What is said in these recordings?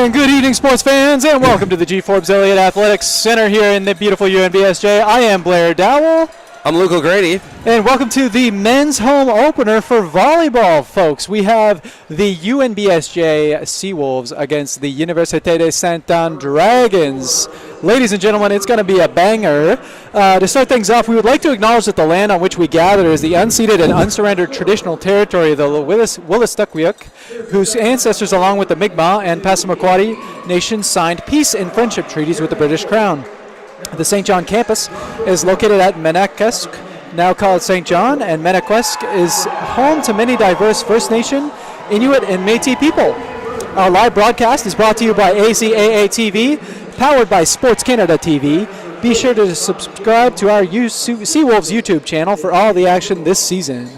and good evening, sports fans, and welcome to the G. Forbes Elliott Athletics Center here in the beautiful UNBSJ. I am Blair Dowell. I'm Luke O'Grady. And welcome to the men's home opener for volleyball, folks. We have the UNBSJ Seawolves against the Université de Saint-Anne Dragons. Ladies and gentlemen, it's going to be a banger. To start things off, we would like to acknowledge that the land on which we gather is the unceded and unsurrendered traditional territory of the UStA, whose ancestors, along with the Mi'kmaq and Passamaquoddy nations, signed peace and friendship treaties with the British Crown. The St. John campus is located at Menaquesq, now called St. John, and Menaquesq is home to many diverse First Nation, Inuit, and Métis people. Our live broadcast is brought to you by ACAA TV, powered by Sports Canada TV. Be sure to subscribe to our Seawolves YouTube channel for all the action this season.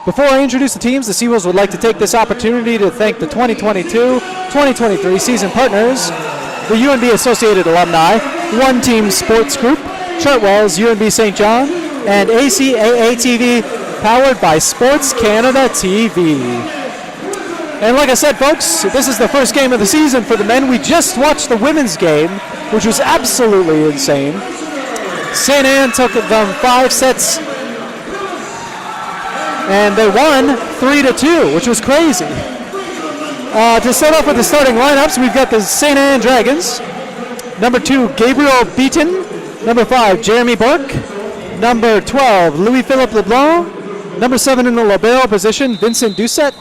Before I introduce the teams, the Seawolves would like to take this opportunity to thank the 2022-2023 season partners, the UNB Associated Alumni, One Team Sports Group, Chartwell's UNB St. John, and ACAA TV, powered by Sports Canada TV. And like I said, folks, this is the first game of the season for the men. We just watched the women's game, which was absolutely insane. St. Anne took them 5 sets, and they won 3-2, which was crazy. To start off with the starting lineups, we've got the St. Anne Dragons. Number 2, Gabriel Beaton. Number 5, Jeremy Burke. Number 12, Louis-Philippe LeBlanc. Number 7 in the libero position, Vincent Doucette.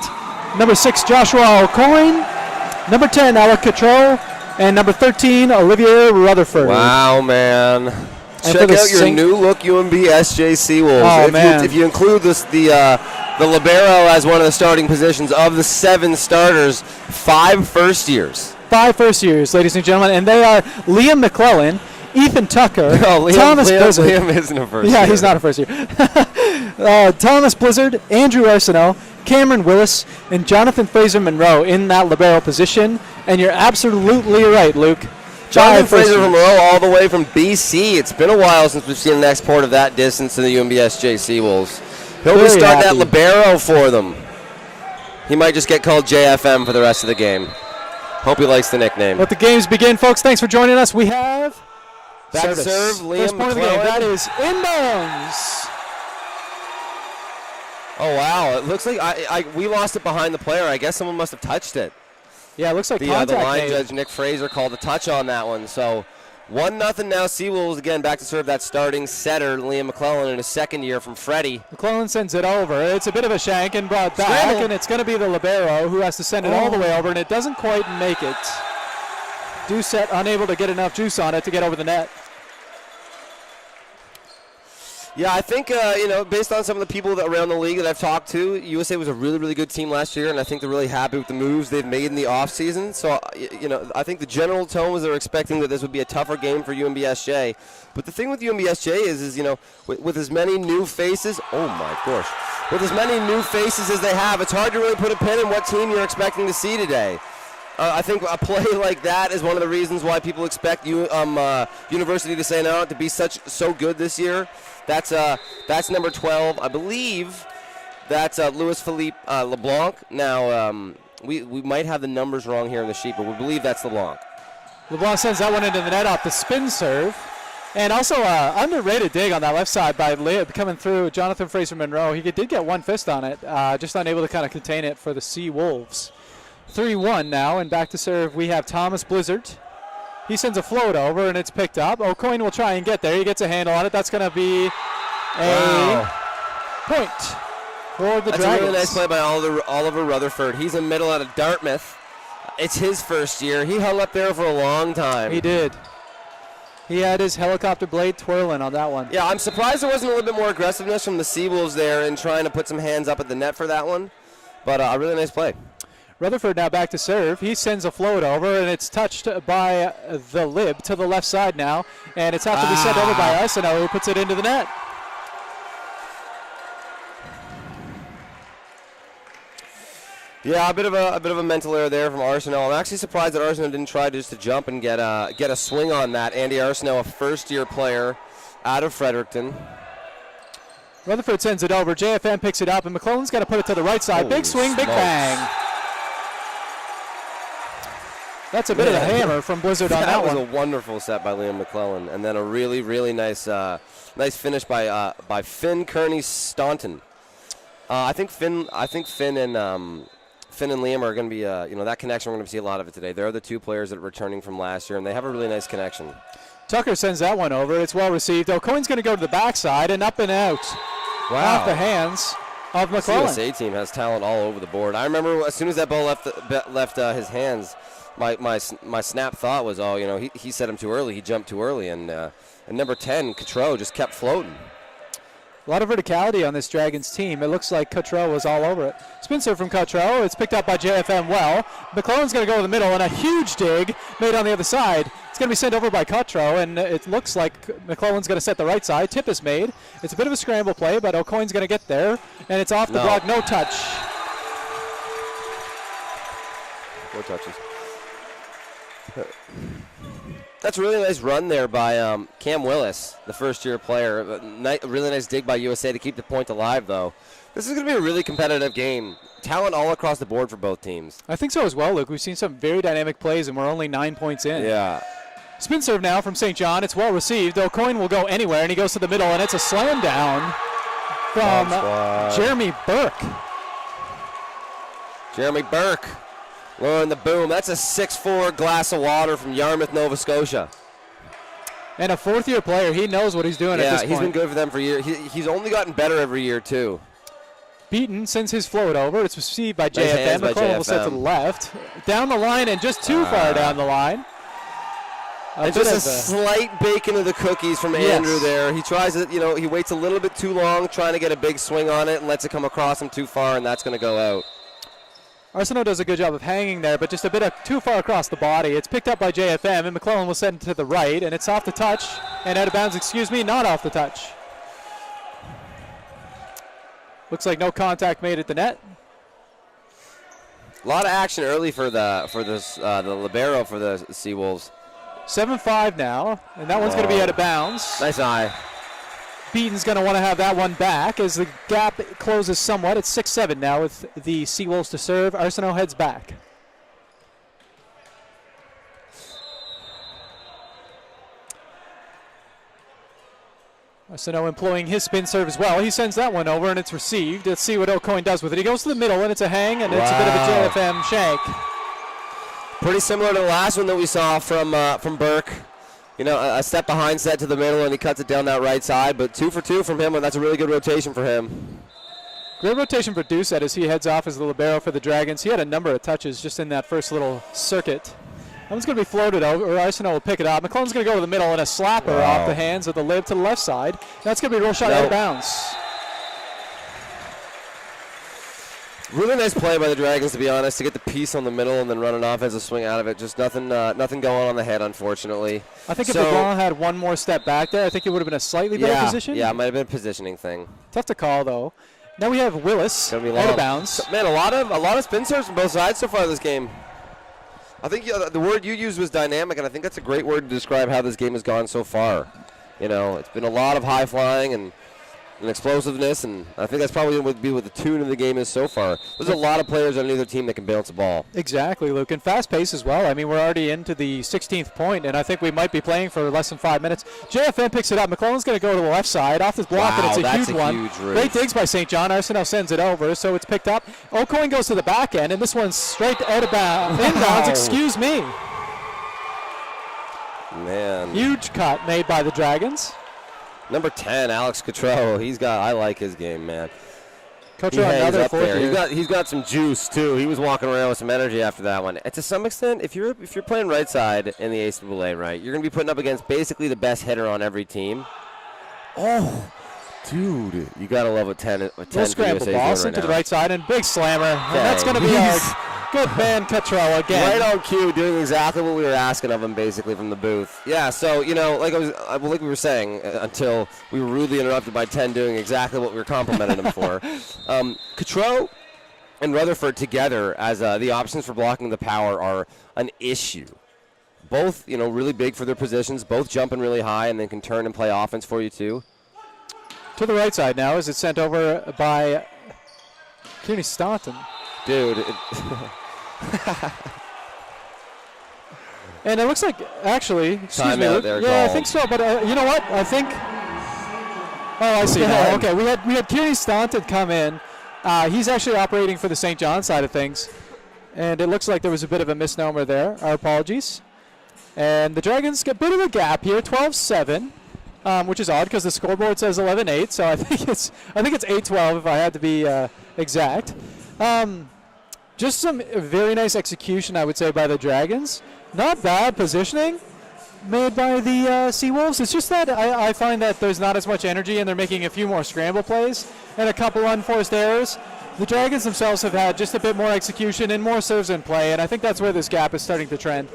Number 6, Joshua O'Coin. Number 10, Alec Cotreau. And number 13, Olivier Rutherford. Wow, man. Check out your new look UNBSJ Seawolves. If you include the libero as one of the starting positions, of the 7 starters, 5 first years. 5 first years, ladies and gentlemen. And they are Liam McClellan, Ethan Tucker, Thomas Blizzard. Liam isn't a first year. Yeah, he's not a first year. Thomas Blizzard, Andrew Arsenault, Cameron Willis, and Jonathan Fraser Monroe in that libero position. And you're absolutely right, Luke. Jonathan Fraser Monroe all the way from BC. It's been a while since we've seen an export of that distance to the UNBSJ Seawolves. He'll be starting that libero for them. He might just get called JFM for the rest of the game. Hope he likes the nickname. Let the games begin, folks. Thanks for joining us. We have back serve, Liam First point of the game. That is inbounds. Oh, wow. It looks like we lost it behind the player. I guess someone must have touched it. Yeah, it looks like the line judge, Nick Fraser, called a touch on that one. So 1-0 now. Seawolves again back to serve that starting setter, Liam McClellan, in his second year from Freddie. McClellan sends it over. It's a bit of a shank and brought back, and it's going to be the libero who has to send it all the way over, and it doesn't quite make it. Doucette unable to get enough juice on it to get over the net. Yeah, I think, based on some of the people around the league that I've talked to, USA was a really, really good team last year, and I think they're really happy with the moves they've made in the offseason. So, I think the general tone was they're expecting that this would be a tougher game for UNBSJ. But the thing with UNBSJ is with as many new faces, oh my gosh, with as many new faces as they have, it's hard to really put a pin in what team you're expecting to see today. I think a play like that is one of the reasons why people expect University de Saint Anne to be so good this year. That's number 12. I believe that's Louis-Philippe LeBlanc. Now, we might have the numbers wrong here in the sheet, but we believe that's LeBlanc. LeBlanc sends that one into the net off the spin serve. And also underrated dig on that left side by Lib coming through Jonathan Fraser Monroe. He did get one fist on it, just unable to kind of contain it for the Seawolves. 3-1 now, and back to serve we have Thomas Blizzard. He sends a float over, and it's picked up. O'Coin will try and get there. He gets a handle on it. That's going to be a point for the Dragons. That's a really nice play by Oliver Rutherford. He's in middle out of Dartmouth. It's his first year. He hung up there for a long time. He did. He had his helicopter blade twirling on that one. Yeah, I'm surprised there wasn't a little bit more aggressiveness from the Seawolves there in trying to put some hands up at the net for that one. But a really nice play. Rutherford now back to serve. He sends a float over, and it's touched by the Lib to the left side now. And it's have to be sent over by Arsenault, who puts it into the net. Yeah, a bit of a mental error there from Arsenault. I'm actually surprised that Arsenault didn't try just to jump and get a swing on that. Andy Arsenault, a first-year player out of Fredericton. Rutherford sends it over. JFM picks it up, and McClellan's got to put it to the right side. Holy big swing, smokes. big bang. That's a bit of a hammer from Blizzard on that one. That was a wonderful set by Liam McClellan, and then a really, really nice finish by Finn Kearney Staunton. I think Finn and Liam are going to be, that connection, we're going to see a lot of it today. They're the two players that are returning from last year, and they have a really nice connection. Tucker sends that one over. It's well received. O'Coin's going to go to the backside and up and out. Wow. Off the hands of McClellan. The USA team has talent all over the board. I remember as soon as that ball left his hands, my snap thought was, he set him too early. He jumped too early, and number 10, Cotreau, just kept floating. A lot of verticality on this Dragons team. It looks like Cotreau was all over it. Spin serve from Cotreau. It's picked up by JFM well. McClellan's going to go to the middle, and a huge dig made on the other side. It's going to be sent over by Cotreau, and it looks like McClellan's going to set the right side. Tip is made. It's a bit of a scramble play, but O'Coin's going to get there, and it's off the block. No touch. No touches. That's a really nice run there by Cam Willis, the first-year player. A really nice dig by USA to keep the point alive, though. This is going to be a really competitive game. Talent all across the board for both teams. I think so as well, Luke. We've seen some very dynamic plays, and we're only 9 points in. Yeah. Spin serve now from St. John. It's well received. O'Coin will go anywhere, and he goes to the middle, and it's a slam down from Jeremy Burke. Jeremy Burke. Lowering the boom. That's a 6'4" glass of water from Yarmouth, Nova Scotia. And a fourth-year player. He knows what he's doing at this point. Yeah, he's been good for them for years. He's only gotten better every year, too. Beaton sends his float over. It's received by JFM. McClellan will set to the left. Down the line and just too far down the line. And just a slight bacon of the cookies from Andrew there. He tries it, he waits a little bit too long trying to get a big swing on it and lets it come across him too far, and that's going to go out. Arsenault does a good job of hanging there, but just a bit too far across the body. It's picked up by JFM, and McClellan will send it to the right, and it's off the touch, and out of bounds, not off the touch. Looks like no contact made at the net. A lot of action early for the libero for the Seawolves. 7-5 now, and that one's going to be out of bounds. Nice eye. Beaton's going to want to have that one back as the gap closes somewhat. It's 6-7 now with the Seawolves to serve. Arsenault heads back. Arsenault employing his spin serve as well. He sends that one over, and it's received. Let's see what O'Coin does with it. He goes to the middle, and it's a hang, and it's a bit of a JFM shank. Pretty similar to the last one that we saw from Burke. A step behind set to the middle, and he cuts it down that right side. But 2 for 2 from him, and that's a really good rotation for him. Great rotation for Doucette as he heads off as the libero for the Dragons. He had a number of touches just in that first little circuit. That one's going to be floated over, or Arsenault will pick it up. McClellan's going to go to the middle, and a slapper off the hands of the lib to the left side. That's going to be a real shot out of bounds. Really nice play by the Dragons, to be honest, to get the piece on the middle and then run an offensive swing out of it. Just nothing going on the head, unfortunately. I think if LeBlanc had one more step back there, I think it would have been a slightly better position. Yeah, it might have been a positioning thing. Tough to call, though. Now we have Willis out of bounds. Man, a lot of spin serves from both sides so far this game. I think the word you used was dynamic, and I think that's a great word to describe how this game has gone so far. It's been a lot of high flying and explosiveness, and I think that's probably what the tune of the game is so far. There's a lot of players on either team that can bounce a ball. Exactly, Luke, and fast pace as well. I mean, we're already into the 16th point, and I think we might be playing for less than 5 minutes. JFM picks it up. McClellan's going to go to the left side off this block, and it's a huge one. Great digs by St. John. Arsenault sends it over, so it's picked up. O'Coin goes to the back end, and this one's straight out of bounds. Inbounds, excuse me. Man. Huge cut made by the Dragons. Number 10, Alex Cotreau. I like his game, man. Cotreau, another fourth year. He's got some juice too. He was walking around with some energy after that one. And to some extent, if you're playing right side in the ACAA, right, you're going to be putting up against basically the best hitter on every team. Oh, dude, you got to love a 10. Little scramble ball sent to the right side and big slammer. And that's going to be our good man Cotreau again. Right on cue, doing exactly what we were asking of him, basically from the booth. Yeah, so like we were saying, until we were rudely interrupted by 10 doing exactly what we were complimenting him for. Cotreau and Rutherford together as the options for blocking the power are an issue. Both, really big for their positions. Both jumping really high and then can turn and play offense for you too. To the right side now as it's sent over by Kearney Staunton. Dude. And it looks like, actually, excuse me, Timeout there yeah, I called. think so. But you know what? I think. Oh, I see now. Okay, we had Kieran Staunton come in. He's actually operating for the St. John side of things, and it looks like there was a bit of a misnomer there. Our apologies. And the Dragons get a bit of a gap here, 12-7, which is odd because the scoreboard says 11-8. So I think it's 8-12 if I had to be exact. Just some very nice execution, I would say, by the Dragons. Not bad positioning made by the Seawolves. It's just that I find that there's not as much energy, and they're making a few more scramble plays and a couple unforced errors. The Dragons themselves have had just a bit more execution and more serves in play, and I think that's where this gap is starting to trend.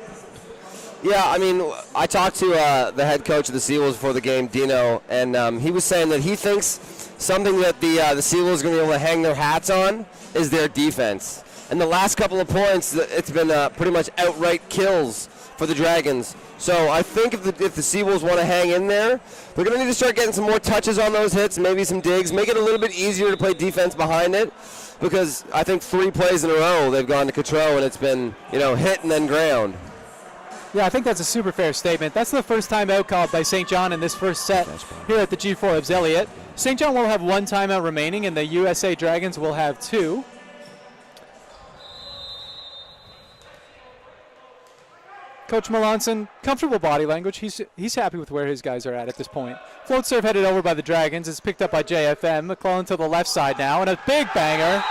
Yeah, I mean, I talked to the head coach of the Seawolves before the game, Dino, and he was saying that he thinks something that the Seawolves are going to be able to hang their hats on is their defense. And the last couple of points, it's been pretty much outright kills for the Dragons. So I think if the Seawolves want to hang in there, they're going to need to start getting some more touches on those hits, maybe some digs, make it a little bit easier to play defense behind it, because I think 3 plays in a row they've gone to Cotreau and it's been, hit and then ground. Yeah, I think that's a super fair statement. That's the first timeout called by St. John in this first set here at the G4 Elliott. St. John will have 1 timeout remaining, and the USA Dragons will have 2. Coach Melanson, comfortable body language. He's happy with where his guys are at this point. Float serve headed over by the Dragons. It's picked up by JFM. McClellan to the left side now, and a big banger.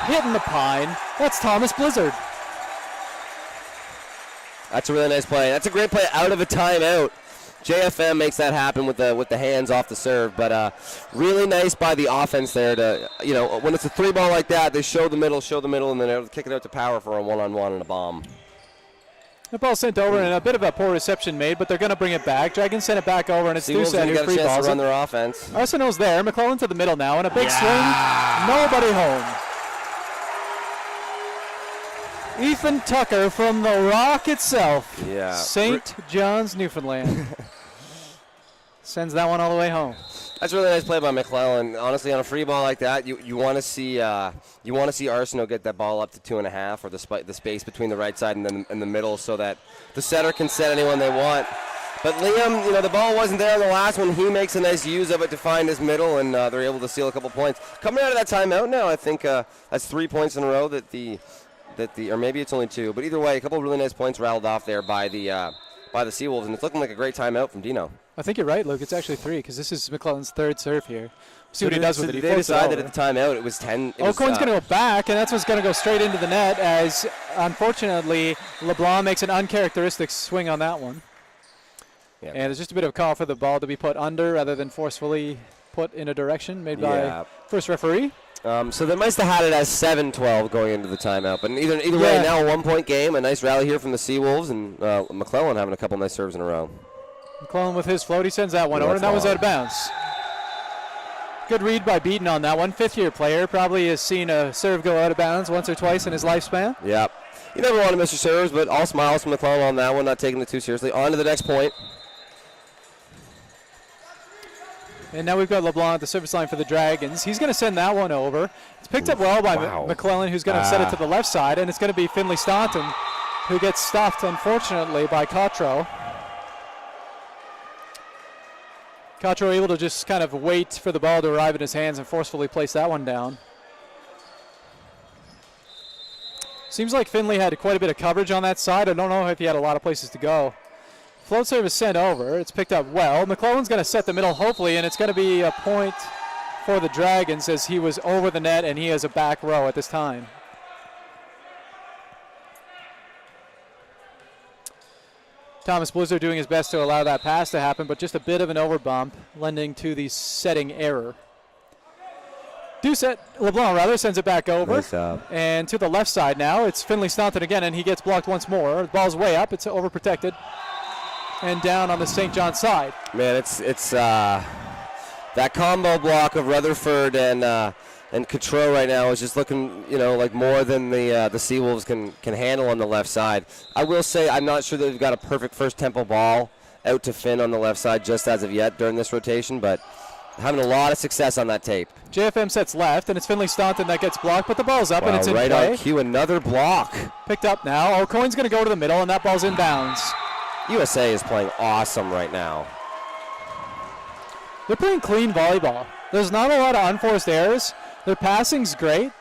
Hitting the pine. That's Thomas Blizzard. That's a really nice play. That's a great play out of a timeout. JFM makes that happen with the hands off the serve, but really nice by the offense there to, when it's a 3-ball like that, they show the middle, and then they'll kick it out to power for a 1-on-1 and a bomb. The ball sent over and a bit of a poor reception made, but they're going to bring it back. Dragons sent it back over, and it's Doucette who free balls to run their offense. Arsenault's there. McClellan to the middle now, and a big swing. Nobody home. Ethan Tucker from the Rock itself. Yeah. St. John's, Newfoundland. Sends that one all the way home. That's a really nice play by McClellan. Honestly, on a free ball like that, you want to see Arsenault get that ball up to 2.5, or the space between the right side and then in the middle, so that the setter can set anyone they want. But Liam, the ball wasn't there on the last one. He makes a nice use of it to find his middle, and they're able to steal a couple points. Coming out of that timeout now, I think that's 3 points in a row or maybe it's only 2, but either way, a couple of really nice points rattled off there by the Seawolves, and it's looking like a great timeout from Dino. I think you're right, Luke. It's actually 3, because this is McClellan's 3rd serve here. See what he does with it. They decided at the timeout it was 10. O'Coin's going to go back, and that's what's going to go straight into the net, as unfortunately LeBlanc makes an uncharacteristic swing on that one. Yeah. And it's just a bit of a call for the ball to be put under rather than forcefully put in a direction made by first referee. So they must have had it as 7-12 going into the timeout. But either way, now a 1-point game, a nice rally here from the Seawolves, and McClellan having a couple nice serves in a row. McClellan with his float, he sends that one over, and that was out of bounds. Good read by Beaton on that one. 5th-year player, probably has seen a serve go out of bounds once or twice in his lifespan. Yep. You never want to miss your serves, but all smiles from McClellan on that one, not taking it too seriously. On to the next point. And now we've got LeBlanc at the service line for the Dragons. He's going to send that one over. It's picked up well by McClellan, who's going to set it to the left side, and it's going to be Finley Staunton, who gets stuffed, unfortunately, by Cotreau. Cotreau able to just kind of wait for the ball to arrive in his hands and forcefully place that one down. Seems like Finley had quite a bit of coverage on that side. I don't know if he had a lot of places to go. Float serve is sent over. It's picked up well. McClellan's going to set the middle, hopefully, and it's going to be a point for the Dragons as he was over the net and he has a back row at this time. Thomas Blizzard doing his best to allow that pass to happen, but just a bit of an overbump, lending to the setting error. LeBlanc sends it back over. Nice job. And to the left side now, it's Finley Staunton again, and he gets blocked once more. The ball's way up. It's overprotected. And down on the St. John side. Man, it's that combo block of Rutherford and Cotreau right now is just looking, like more than the Seawolves can handle on the left side. I will say I'm not sure that they've got a perfect first tempo ball out to Finn on the left side just as of yet during this rotation, but Having a lot of success on that tape. JFM sets left, and it's Finley Staunton that gets blocked, but the ball's up, and it's in right play. on cue, another block. Picked up now. O'Coin's going to go to the middle, and that ball's in bounds. USA is playing awesome right now. They're playing clean volleyball. There's not a lot of unforced errors. Their passing's great,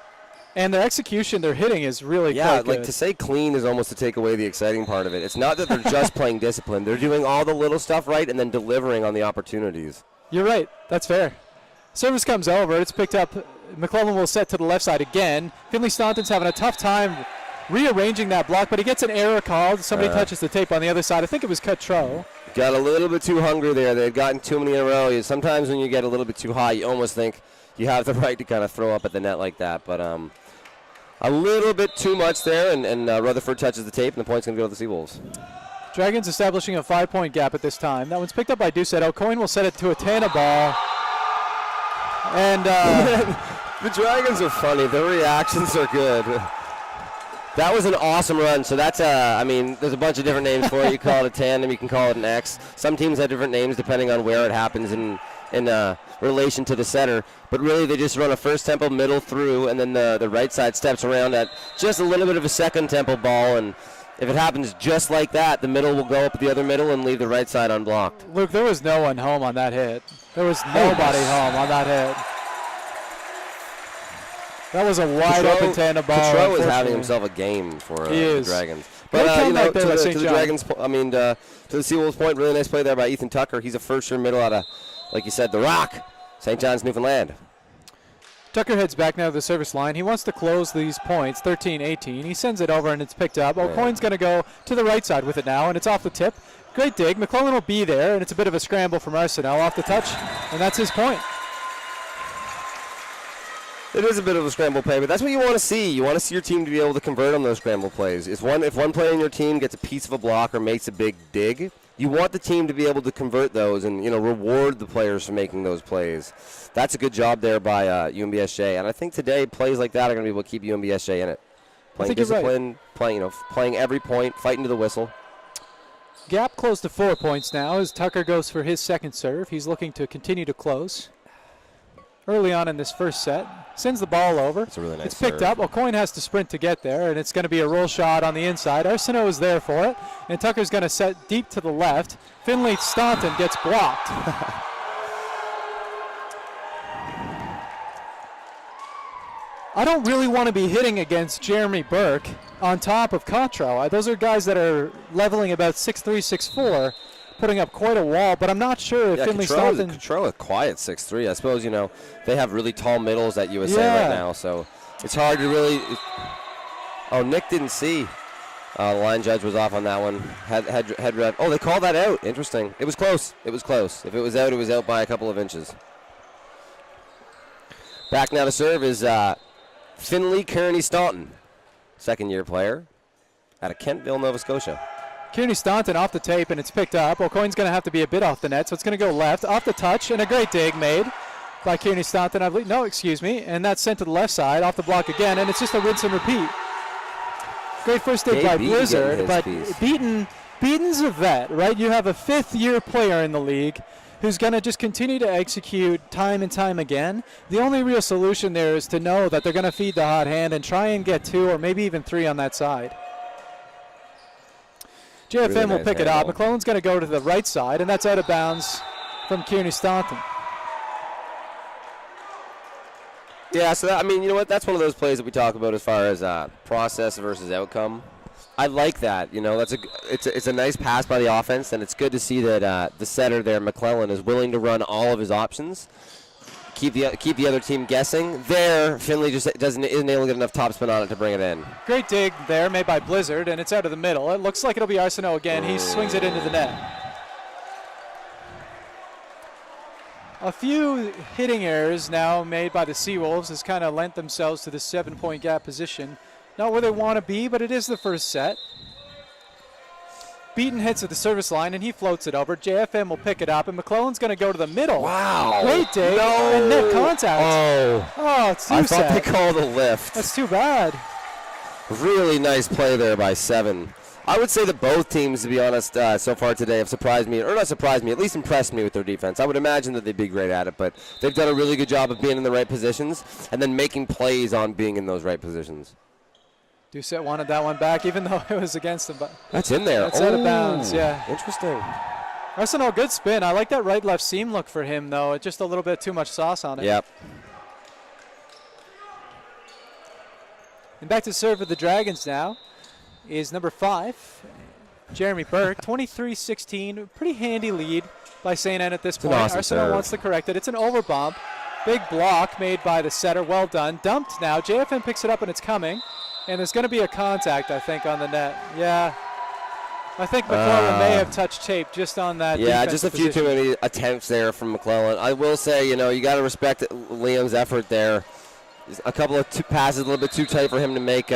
and their execution, their hitting is really quite good. To say clean is almost to take away the exciting part of it. It's not that they're just playing discipline. They're doing all the little stuff right and then delivering on the opportunities. You're right. That's fair. Service comes over. It's picked up. McClellan will set to the left side again. Finley Staunton's having a tough time rearranging that block, but he gets an error called. Somebody touches the tape on the other side. I think it was Cutro. Got a little bit too hungry there. They'd gotten too many in a row. Sometimes when you get a little bit too high, you almost think you have the right to kind of throw up at the net like that. But a little bit too much there, and Rutherford touches the tape, and the point's going to go to the Seawolves. Dragons establishing a 5-point gap at this time. That one's picked up by Doucette. O'Coin will set it to a Tana ball. And the Dragons are funny. Their reactions are good. That was an awesome run. So that's there's a bunch of different names for it. You call it a tandem, you can call it an X. Some teams have different names depending on where it happens in relation to the center. But really they just run a first tempo middle through, and then the right side steps around at just a little bit of a second tempo ball, and if it happens just like that, the middle will go up the other middle and leave the right side unblocked. Luke, there was no one home on that hit. There was nobody home on that hit. That was a wide open tandem ball. Cutro is having himself a game for the Dragons. But to the Dragons, to the Seawolves' point, really nice play there by Ethan Tucker. He's a first-year middle out of, like you said, the Rock, St. John's, Newfoundland. Tucker heads back now to the service line. He wants to close these points, 13-18. He sends it over, and it's picked up. O'Coin's going to go to the right side with it now, and it's off the tip. Great dig. McClellan will be there, and it's a bit of a scramble from Arsenault off the touch, and that's his point. It is a bit of a scramble play, but that's what you want to see. You want to see your team to be able to convert on those scramble plays. If one player in your team gets a piece of a block or makes a big dig, you want the team to be able to convert those and reward the players for making those plays. That's a good job there by UNBSJ, and I think today plays like that are going to be what keep UNBSJ in it. Playing discipline, right. playing every point, fighting to the whistle. Gap close to 4 points now as Tucker goes for his second serve. He's looking to continue to close. Early on in this first set, sends the ball over. It's a really nice It's picked serve. up. O'Coin has to sprint to get there, and it's going to be a roll shot on the inside. Arsenault is there for it, and Tucker's going to set deep to the left. Finley Staunton gets blocked. I don't really want to be hitting against Jeremy Burke on top of Cottrell. Those are guys that are leveling about 6'3", 6'4", putting up quite a wall, but I'm not sure if Finley Staunton... Cottrell a quiet 6'3". I suppose, they have really tall middles at USA right now, so it's hard to really... Oh, Nick didn't see. The line judge was off on that one. Head rev. Oh, they called that out. Interesting. It was close. It was close. If it was out by a couple of inches. Back now to serve is Finley Kearney Staunton, second-year player out of Kentville, Nova Scotia. Kearney Staunton off the tape, and it's picked up. O'Coin's going to have to be a bit off the net, so it's going to go left. Off the touch, and a great dig made by Kearney Staunton. I believe, and that's sent to the left side, off the block again, and it's just a rinse and repeat. Great first dig by Blizzard, but Beaton's a vet, right? You have a fifth-year player in the league who's going to just continue to execute time and time again. The only real solution there is to know that they're going to feed the hot hand and try and get 2 or maybe even 3 on that side. JFM really will pick it up. McClellan's going to go to the right side, and that's out of bounds from Kearney Staunton. Yeah, so you know what? That's one of those plays that we talk about as far as process versus outcome. I like that. It's a nice pass by the offense, and it's good to see that the setter there, McClellan, is willing to run all of his options, keep the other team guessing. There, Finley just isn't able to get enough topspin on it to bring it in. Great dig there made by Blizzard, and it's out of the middle. It looks like it'll be Arsenault again. He swings it into the net. A few hitting errors now made by the Seawolves has kind of lent themselves to the 7-point gap position. Not where they want to be, but it is the first set. Beaton hits at the service line, and he floats it over. JFM will pick it up, and McClellan's going to go to the middle. Wow. Great dig. No. And net contact. Oh, it's too I thought they called a lift. That's too bad. Really nice play there by 7. I would say that both teams, to be honest, so far today have surprised me, or not surprised me, at least impressed me with their defense. I would imagine that they'd be great at it, but they've done a really good job of being in the right positions and then making plays on being in those right positions. Doucette wanted that one back, even though it was against him. But that's in there. That's out of bounds, yeah. Interesting. Arsenault, good spin. I like that right-left seam look for him, though. It's just a little bit too much sauce on it. Yep. And back to serve with the Dragons now is number 5, Jeremy Burke. 23-16, pretty handy lead by St. Anne at this point. Awesome Arsenault wants to correct it. It's an overbump. Big block made by the setter. Well done. Dumped now. JFM picks it up and it's coming. And there's going to be a contact, I think, on the net. Yeah. I think McClellan may have touched tape just on that. Yeah, just a few too many attempts there from McClellan. I will say, you got to respect Liam's effort there. A couple of passes a little bit too tight for him to make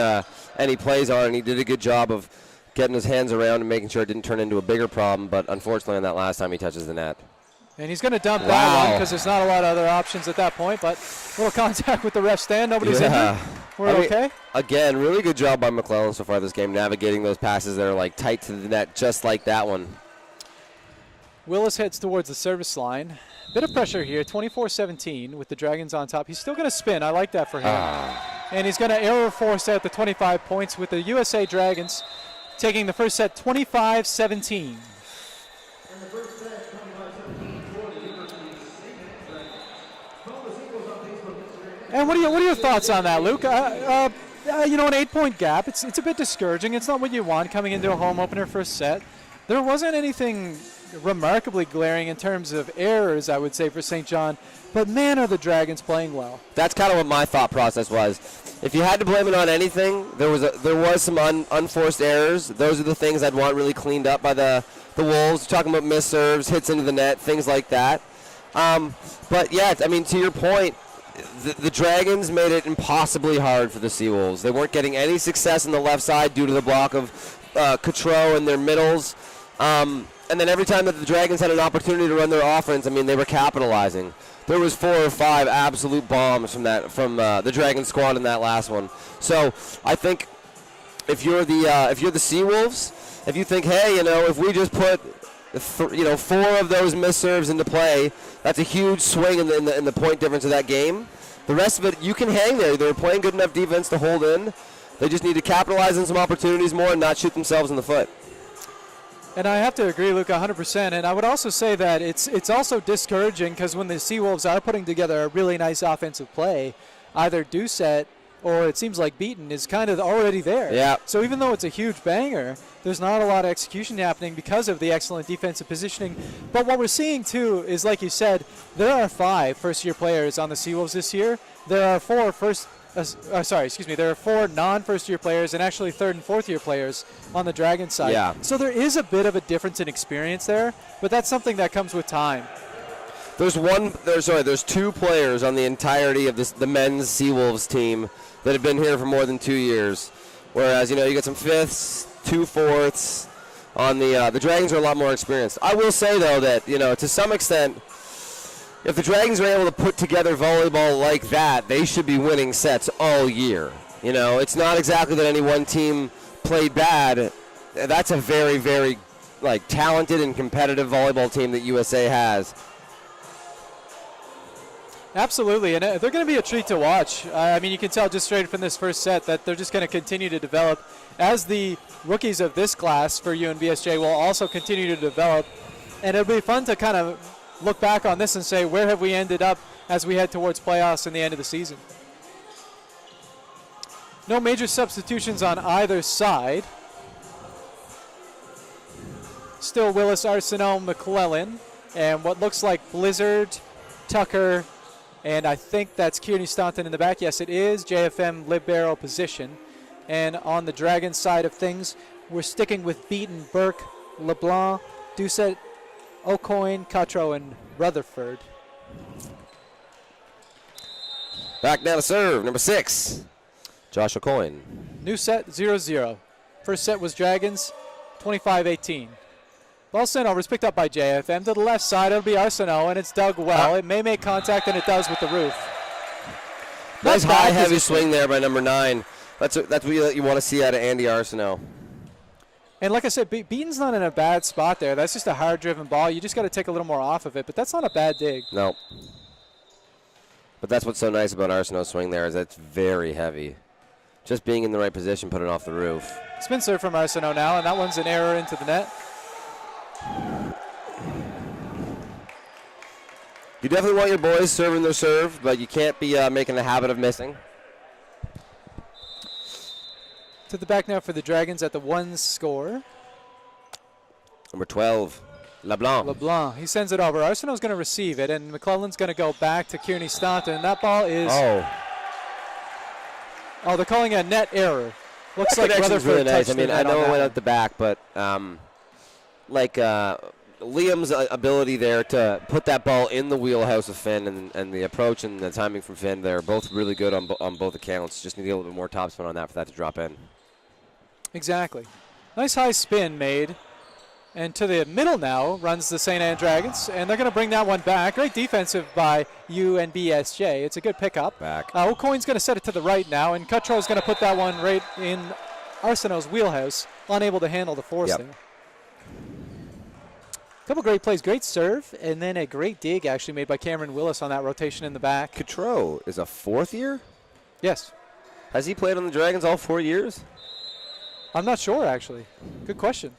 any plays on, and he did a good job of getting his hands around and making sure it didn't turn into a bigger problem, but unfortunately on that last time he touches the net. And he's going to dump that one because there's not a lot of other options at that point, but a little contact with the ref stand. Nobody's injured. We're okay. Again, really good job by McClellan so far this game, navigating those passes that are like tight to the net, just like that one. Willis heads towards the service line. Bit of pressure here, 24-17 with the Dragons on top. He's still going to spin. I like that for him. And he's going to error force out the 25 points with the USA Dragons taking the first set 25-17. And what are your thoughts on that, Luke? An 8-point gap. It's a bit discouraging. It's not what you want coming into a home opener first set. There wasn't anything remarkably glaring in terms of errors, I would say, for St. John. But man, are the Dragons playing well. That's kind of what my thought process was. If you had to blame it on anything, there was some unforced errors. Those are the things I'd want really cleaned up by the Wolves. Talking about missed serves, hits into the net, things like that. But yeah, I mean, to your point, the Dragons made it impossibly hard for the Seawolves. They weren't getting any success on the left side due to the block of Cotreau and their middles. And then every time that the Dragons had an opportunity to run their offense, I mean, they were capitalizing. There was 4 or 5 absolute bombs from the Dragon squad in that last one. So I think if you're the Seawolves, if you think, hey, if we just put 4 of those missed serves into play, that's a huge swing in the point difference of that game. The rest of it, you can hang there. They're playing good enough defense to hold in. They just need to capitalize on some opportunities more and not shoot themselves in the foot. And I have to agree, Luke, 100%. And I would also say that it's also discouraging because when the Seawolves are putting together a really nice offensive play, either Doucette or it seems like Beaton is kind of already there. Yeah. So even though it's a huge banger, there's not a lot of execution happening because of the excellent defensive positioning. But what we're seeing, too, is, like you said, there are 5 first-year players on the Seawolves this year. There are 4 there are 4 non-first-year players and actually 3rd and 4th-year players on the Dragon side. Yeah. So there is a bit of a difference in experience there, but that's something that comes with time. There's 2 players on the entirety of the men's Seawolves team that have been here for more than 2 years. Whereas, you get some 5ths, 2 4ths on the Dragons are a lot more experienced. I will say, though, that, to some extent, if the Dragons are able to put together volleyball like that, they should be winning sets all year. It's not exactly that any one team played bad. That's a very, very, talented and competitive volleyball team that USA has. Absolutely, and they're going to be a treat to watch. I mean, you can tell just straight from this first set that they're just going to continue to develop, as the rookies of this class for UNBSJ will also continue to develop. And it'll be fun to kind of look back on this and say, where have we ended up as we head towards playoffs in the end of the season? No major substitutions on either side. Still Willis, Arsenault, McClellan, and what looks like Blizzard, Tucker, and I think that's Kearney Staunton in the back. Yes, it is. JFM libero position. And on the Dragons side of things, we're sticking with Beaton, Burke, LeBlanc, Doucette, O'Coin, Cotreau, and Rutherford. Back now to serve, number 6, Josh O'Coin. New set, 0-0. First set was Dragons, 25-18. Ball sent over, it's picked up by JFM. To the left side, it'll be Arsenault, and it's dug well. It may make contact, and it does with the roof. Nice high, heavy swing there by number 9. That's what you want to see out of Andy Arsenault. And like I said, Beaton's not in a bad spot there. That's just a hard-driven ball. You just got to take a little more off of it, but that's not a bad dig. No. But that's what's so nice about Arsenault's swing there is it's very heavy. Just being in the right position, put it off the roof. Spin serve from Arsenault now, and that one's an error into the net. You definitely want your boys serving their serve, but you can't be making a habit of missing. To the back now for the Dragons at the 1 score. Number 12, LeBlanc. LeBlanc, he sends it over. Arsenault's going to receive it, and McClellan's going to go back to Kearney Staunton. That ball is... Oh, they're calling a net error. Looks like Rutherford really nice. touched I mean, the I net know on it that went one. out the back, but Liam's ability there to put that ball in the wheelhouse of Finn and the approach and the timing from Finn, they're both really good on both accounts. Just need to get a little bit more topspin on that for that to drop in. Exactly. Nice high spin made. And to the middle now runs the St. Anne Dragons, and they're going to bring that one back. Great defensive by UNBSJ. It's a good pickup. Back. O'Coin's going to set it to the right now, and Cuttrell's going to put that one right in Arsenault's wheelhouse, unable to handle the force there. Couple great plays, great serve, and then a great dig actually made by Cameron Willis on that rotation in the back. Cotreau is a 4th year? Yes. Has he played on the Dragons all 4 years? I'm not sure, actually. Good question.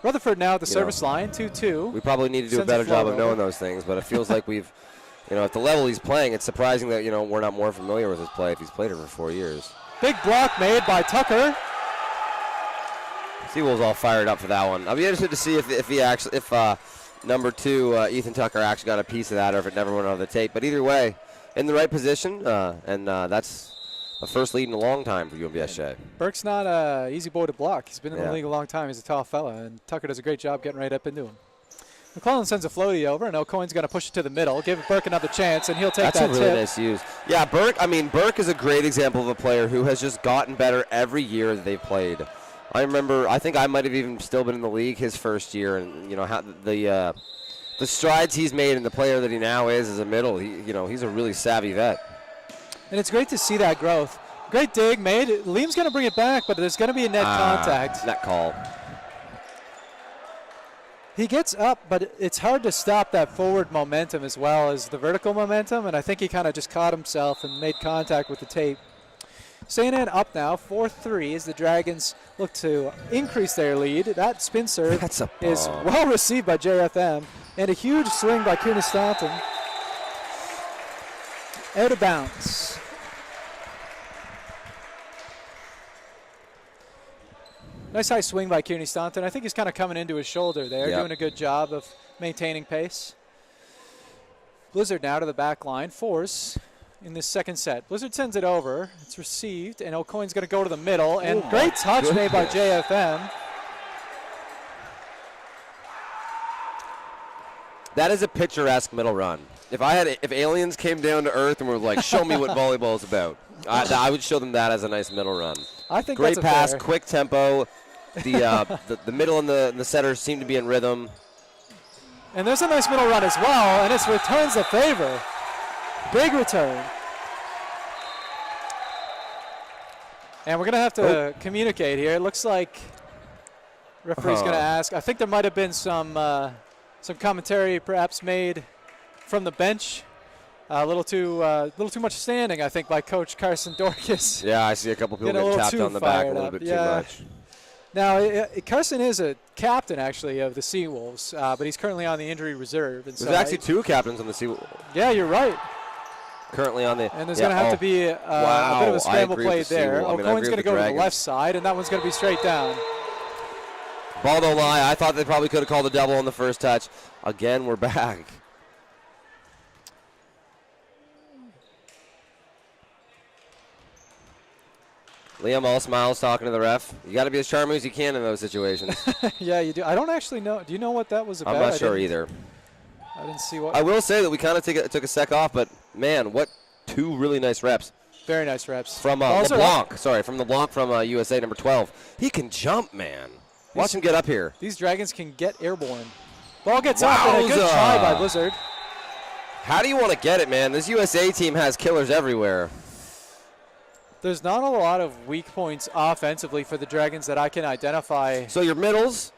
Rutherford now at the service line, 2-2. We probably need to do a better job of knowing those things, but it feels like we've, at the level he's playing, it's surprising that, we're not more familiar with his play if he's played it for 4 years. Big block made by Tucker. Seawolves all fired up for that one. I'll be interested to see if number 2, Ethan Tucker, actually got a piece of that or if it never went on the tape. But either way, in the right position, and that's the first lead in a long time for UNBSJ. Burke's not an easy boy to block. He's been in the league a long time. He's a tall fella, and Tucker does a great job getting right up into him. McClellan sends a floaty over, and O'Coin's going to push it to the middle, give Burke another chance, and he'll take that tip. That's a really nice use. Yeah, Burke is a great example of a player who has just gotten better every year that they've played. I think I might have even still been in the league his first year, and how the strides he's made and the player that he now is as a middle. He's a really savvy vet. And it's great to see that growth. Great dig made. Liam's going to bring it back, but there's going to be a net contact. Net call. He gets up, but it's hard to stop that forward momentum as well as the vertical momentum, and I think he kind of just caught himself and made contact with the tape. St. Anne up now, 4-3, as the Dragons look to increase their lead. That spin serve is well received by JFM, and a huge swing by Kearney Staunton. Out of bounds. Nice high swing by Kearney Staunton. I think he's kind of coming into his shoulder there, doing a good job of maintaining pace. Blizzard now to the back line, force in this second set. Blizzard sends it over. It's received, and O'Coin's going to go to the middle. And great touch made by JFM. That is a picturesque middle run. If aliens came down to Earth and were like, show me what volleyball is about, I would show them that as a nice middle run. I think great that's pass, fair. quick tempo. The middle and the setters seem to be in rhythm. And there's a nice middle run as well, and it returns the favor. Big return. And we're going to have to communicate here. It looks like referee's going to ask. I think there might have been some commentary perhaps made from the bench. A little too much standing, I think, by Coach Carson Dorcas. Yeah, I see a couple people getting tapped on the back a little bit too much. Now, Carson is a captain, actually, of the Seawolves, but he's currently on the injury reserve. And there's actually 2 captains on the Seawolves. Yeah, you're right. Currently on the... And there's going to have to be a bit of a scramble play there. O'Coin's going to go to the left side, and that one's going to be straight down. Ball don't lie. I thought they probably could have called a double on the first touch. Again, we're back. Liam all smiles talking to the ref. You got to be as charming as you can in those situations. Yeah, you do. I don't actually know. Do you know what that was about? I'm not sure either. I didn't see what. I will say that we kind of took a sec off, but man, what 2 really nice reps. Very nice reps. From LeBlanc. Sorry, from LeBlanc from USA number 12. He can jump, man. Watch him get up here. These Dragons can get airborne. Ball gets up, and a good try by Blizzard. How do you want to get it, man? This USA team has killers everywhere. There's not a lot of weak points offensively for the Dragons that I can identify. So your middles,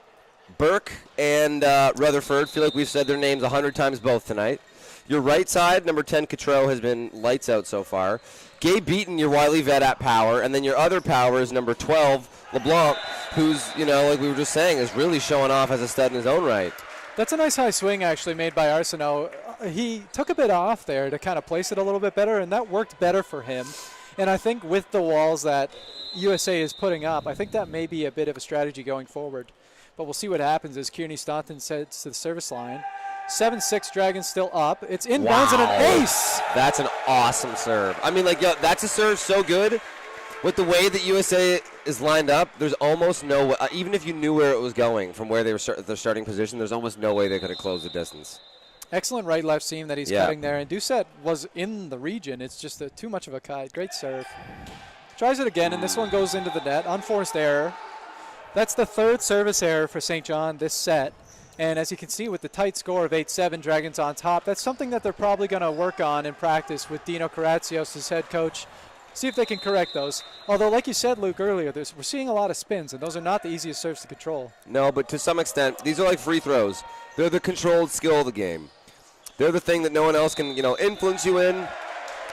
Burke and Rutherford, feel like we've said their names 100 times both tonight. Your right side, number 10, Cotreau, has been lights out so far. Gabe Beaton, your wily vet at power. And then your other power is number 12, LeBlanc, who's, like we were just saying, is really showing off as a stud in his own right. That's a nice high swing, actually, made by Arsenault. He took a bit off there to kind of place it a little bit better, and that worked better for him. And I think with the walls that USA is putting up, I think that may be a bit of a strategy going forward. But we'll see what happens as Kearney Staunton sets to the service line. 7-6 Dragons still up. It's inbounds and an ace. That's an awesome serve. I mean, that's a serve so good. With the way that USA is lined up, there's almost no way, even if you knew where it was going from where they were their starting position, there's almost no way they could have closed the distance. Excellent right-left seam that he's cutting there. And Doucette was in the region. It's just too much of a kite. Great serve. Tries it again, and this one goes into the net. Unforced error. That's the third service error for St. John this set. And as you can see with the tight score of 8-7, Dragons on top, that's something that they're probably going to work on in practice with Dino Karatsios as head coach. See if they can correct those. Although, like you said, Luke, earlier, we're seeing a lot of spins, and those are not the easiest serves to control. No, but to some extent, these are like free throws. They're the controlled skill of the game. They're the thing that no one else can, influence you in.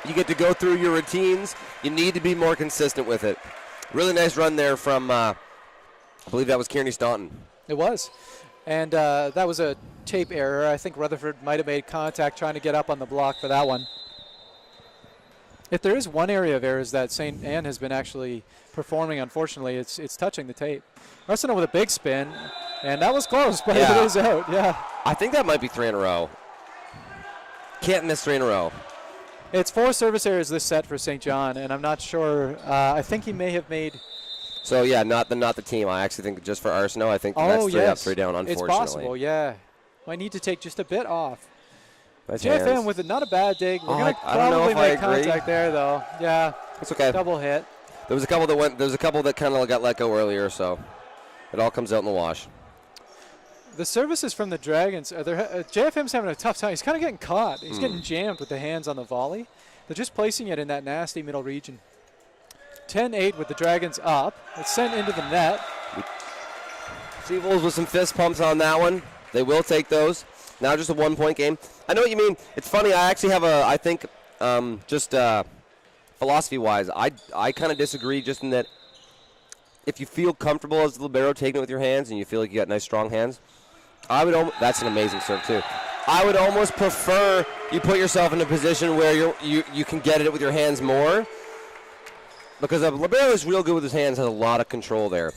You get to go through your routines. You need to be more consistent with it. Really nice run there from, I believe that was Kearney Staunton. It was. And that was a tape error. I think Rutherford might have made contact trying to get up on the block for that one. If there is one area of errors that St. Anne has been actually performing, unfortunately, it's touching the tape. Arsenault with a big spin, and that was close, but it is out. Yeah. I think that might be 3 in a row. Can't miss 3 in a row. It's 4 service errors this set for St. John, and I'm not sure. I think he may have made. So yeah, not the team. I actually think just for Arsenault, I think that's 3 up, 3 down. Unfortunately, it's possible. Yeah, might need to take just a bit off. Nice JFM hands. with not a bad dig. We're gonna I don't know probably if I make agree. contact there, though. Yeah, it's okay. Double hit. There was a couple that kind of got let go earlier, so it all comes out in the wash. The services from the Dragons, JFM's having a tough time. He's kind of getting caught. He's getting jammed with the hands on the volley. They're just placing it in that nasty middle region. 10-8 with the Dragons up. It's sent into the net. Seawolves with some fist pumps on that one. They will take those. Now just a 1-point game. I know what you mean. It's funny. I actually have I think, philosophy-wise, I kind of disagree just in that if you feel comfortable as the libero taking it with your hands and you feel like you got nice, strong hands, that's an amazing serve, too. I would almost prefer you put yourself in a position where you can get it with your hands more, because a libero is real good with his hands, has a lot of control there.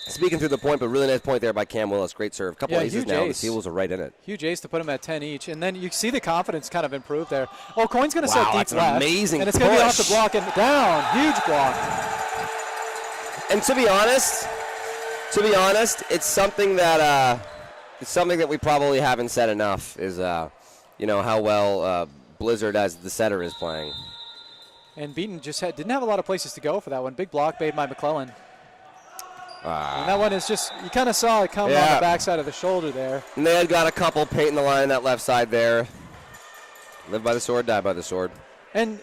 Speaking through the point, but really nice point there by Cam Willis. Great serve. Couple aces now. The Seawolves are right in it. Huge ace to put him at 10 each. And then you see the confidence kind of improve there. Oh, Coyne's going to set deep that's left. An amazing and it's going to be off the block and down. Huge block. And to be honest, it's something that we probably haven't said enough is, how well Blizzard as the setter is playing. And Beaton just didn't have a lot of places to go for that one. Big block made by McClellan. And that one is just, you kind of saw it come on the backside of the shoulder there. And they had got a couple painting the line on that left side there. Live by the sword, die by the sword. And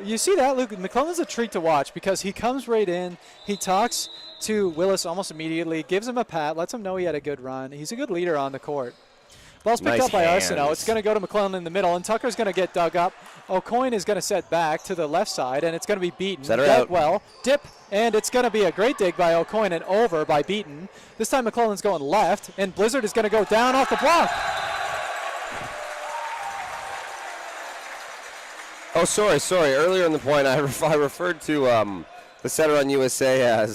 you see that, Luke, McClellan's a treat to watch because he comes right in, he talks to Willis almost immediately, gives him a pat, lets him know he had a good run. He's a good leader on the court. Ball's picked up by Arsenault. It's going to go to McClellan in the middle, and Tucker's going to get dug up. O'Coyne is going to set back to the left side, and it's going to be Beaton. Set her out. Well, dip, and it's going to be a great dig by O'Coyne and over by Beaton. This time McClellan's going left, and Blizzard is going to go down off the block. Oh, sorry. Earlier in the point, I referred to the setter on USA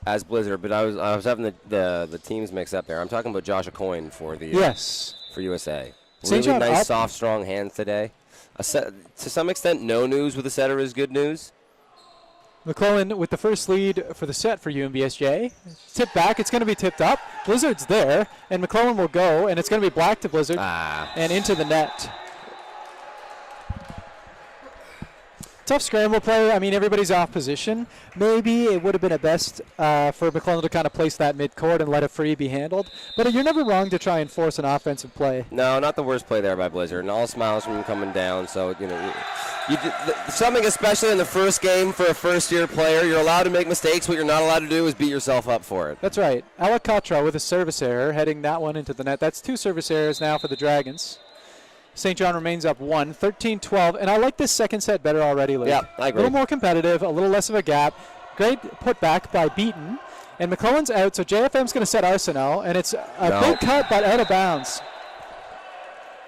as Blizzard, but I was having the teams mixed up there. I'm talking about Josh O'Coyne for the for USA. Really nice, soft, strong hands today. To some extent, no news with the setter is good news. McClellan with the first lead for the set for UNBSJ. Tip back, it's going to be tipped up. Blizzard's there, and McClellan will go, and it's going to be black to Blizzard and into the net. tough scramble play. I mean, everybody's off position. Maybe it would have been a best for McClellan to kind of place that midcourt and let it free be handled. But you're never wrong to try and force an offensive play. No, not the worst play there by Blizzard. And all smiles from him coming down. So, something especially in the first game for a first-year player, you're allowed to make mistakes. What you're not allowed to do is beat yourself up for it. That's right. Alec Cottrell with a service error, heading that one into the net. That's 2 service errors now for the Dragons. St. John remains up 1, 13-12. And I like this second set better already, Luke. Yeah, I agree. A little more competitive, a little less of a gap. Great putback by Beaton. And McClellan's out, so JFM's going to set Arsenault. And it's a big cut, but out of bounds.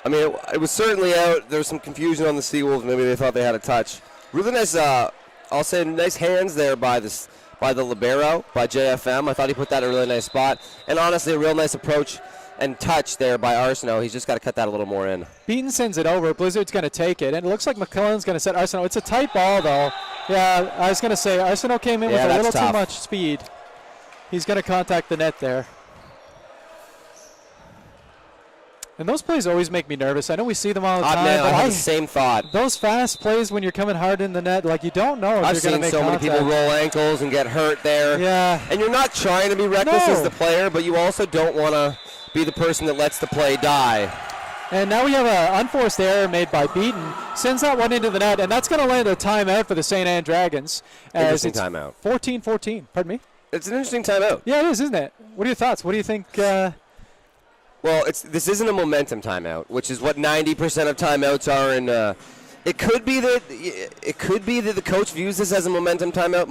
I mean, it was certainly out. There was some confusion on the Seawolves. Maybe they thought they had a touch. Really nice, I'll say, nice hands there by the libero, by JFM. I thought he put that in a really nice spot. And honestly, a real nice approach and touch there by Arsenault. He's just got to cut that a little more in. Beaton sends it over. Blizzard's going to take it. And it looks like McClellan's going to set Arsenault. It's a tight ball, though. Yeah, I was going to say, Arsenault came in with a little too much speed. He's going to contact the net there. And those plays always make me nervous. I know we see them all the time. Man, I have the same thought. Those fast plays when you're coming hard in the net, like you don't know if you're going to make contact. I've seen so many people roll ankles and get hurt there. Yeah. And you're not trying to be reckless as the player, but you also don't want to be the person that lets the play die. And now we have an unforced error made by Beaton. Sends that one into the net, and that's going to land a timeout for the St. Anne Dragons. Interesting timeout. 14-14. Pardon me? It's an interesting timeout. Yeah, it is, isn't it? What are your thoughts? What do you think? Well, this isn't a momentum timeout, which is what 90% of timeouts are. And it could be that the coach views this as a momentum timeout.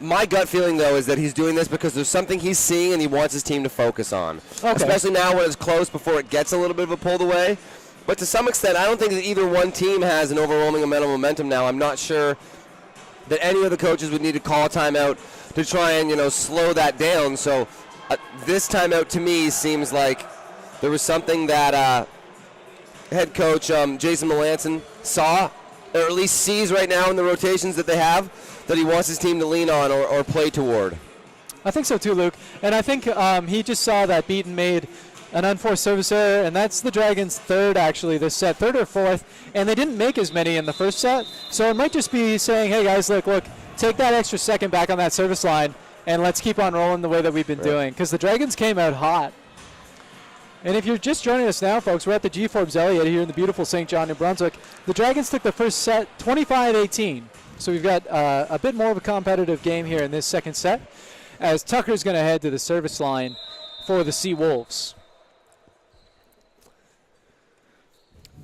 My gut feeling, though, is that he's doing this because there's something he's seeing and he wants his team to focus on. Okay. Especially now when it's close before it gets a little bit of a pulled away. But to some extent, I don't think that either one team has an overwhelming amount of momentum now. I'm not sure that any of the coaches would need to call a timeout to try and, slow that down. So this timeout to me seems like there was something that head coach Jason Melanson saw, or at least sees right now in the rotations that they have, that he wants his team to lean on or play toward. I think so too, Luke. And I think he just saw that Beaton made an unforced service error, and that's the Dragons' third, actually, this set, third or fourth, and they didn't make as many in the first set. So it might just be saying, hey, guys, look, take that extra second back on that service line, and let's keep on rolling the way that we've been doing, because the Dragons came out hot. And if you're just joining us now, folks, we're at the G. Forbes Elliott here in the beautiful St. John, New Brunswick. The Dragons took the first set 25-18. So we've got a bit more of a competitive game here in this second set, as Tucker's going to head to the service line for the Sea Wolves.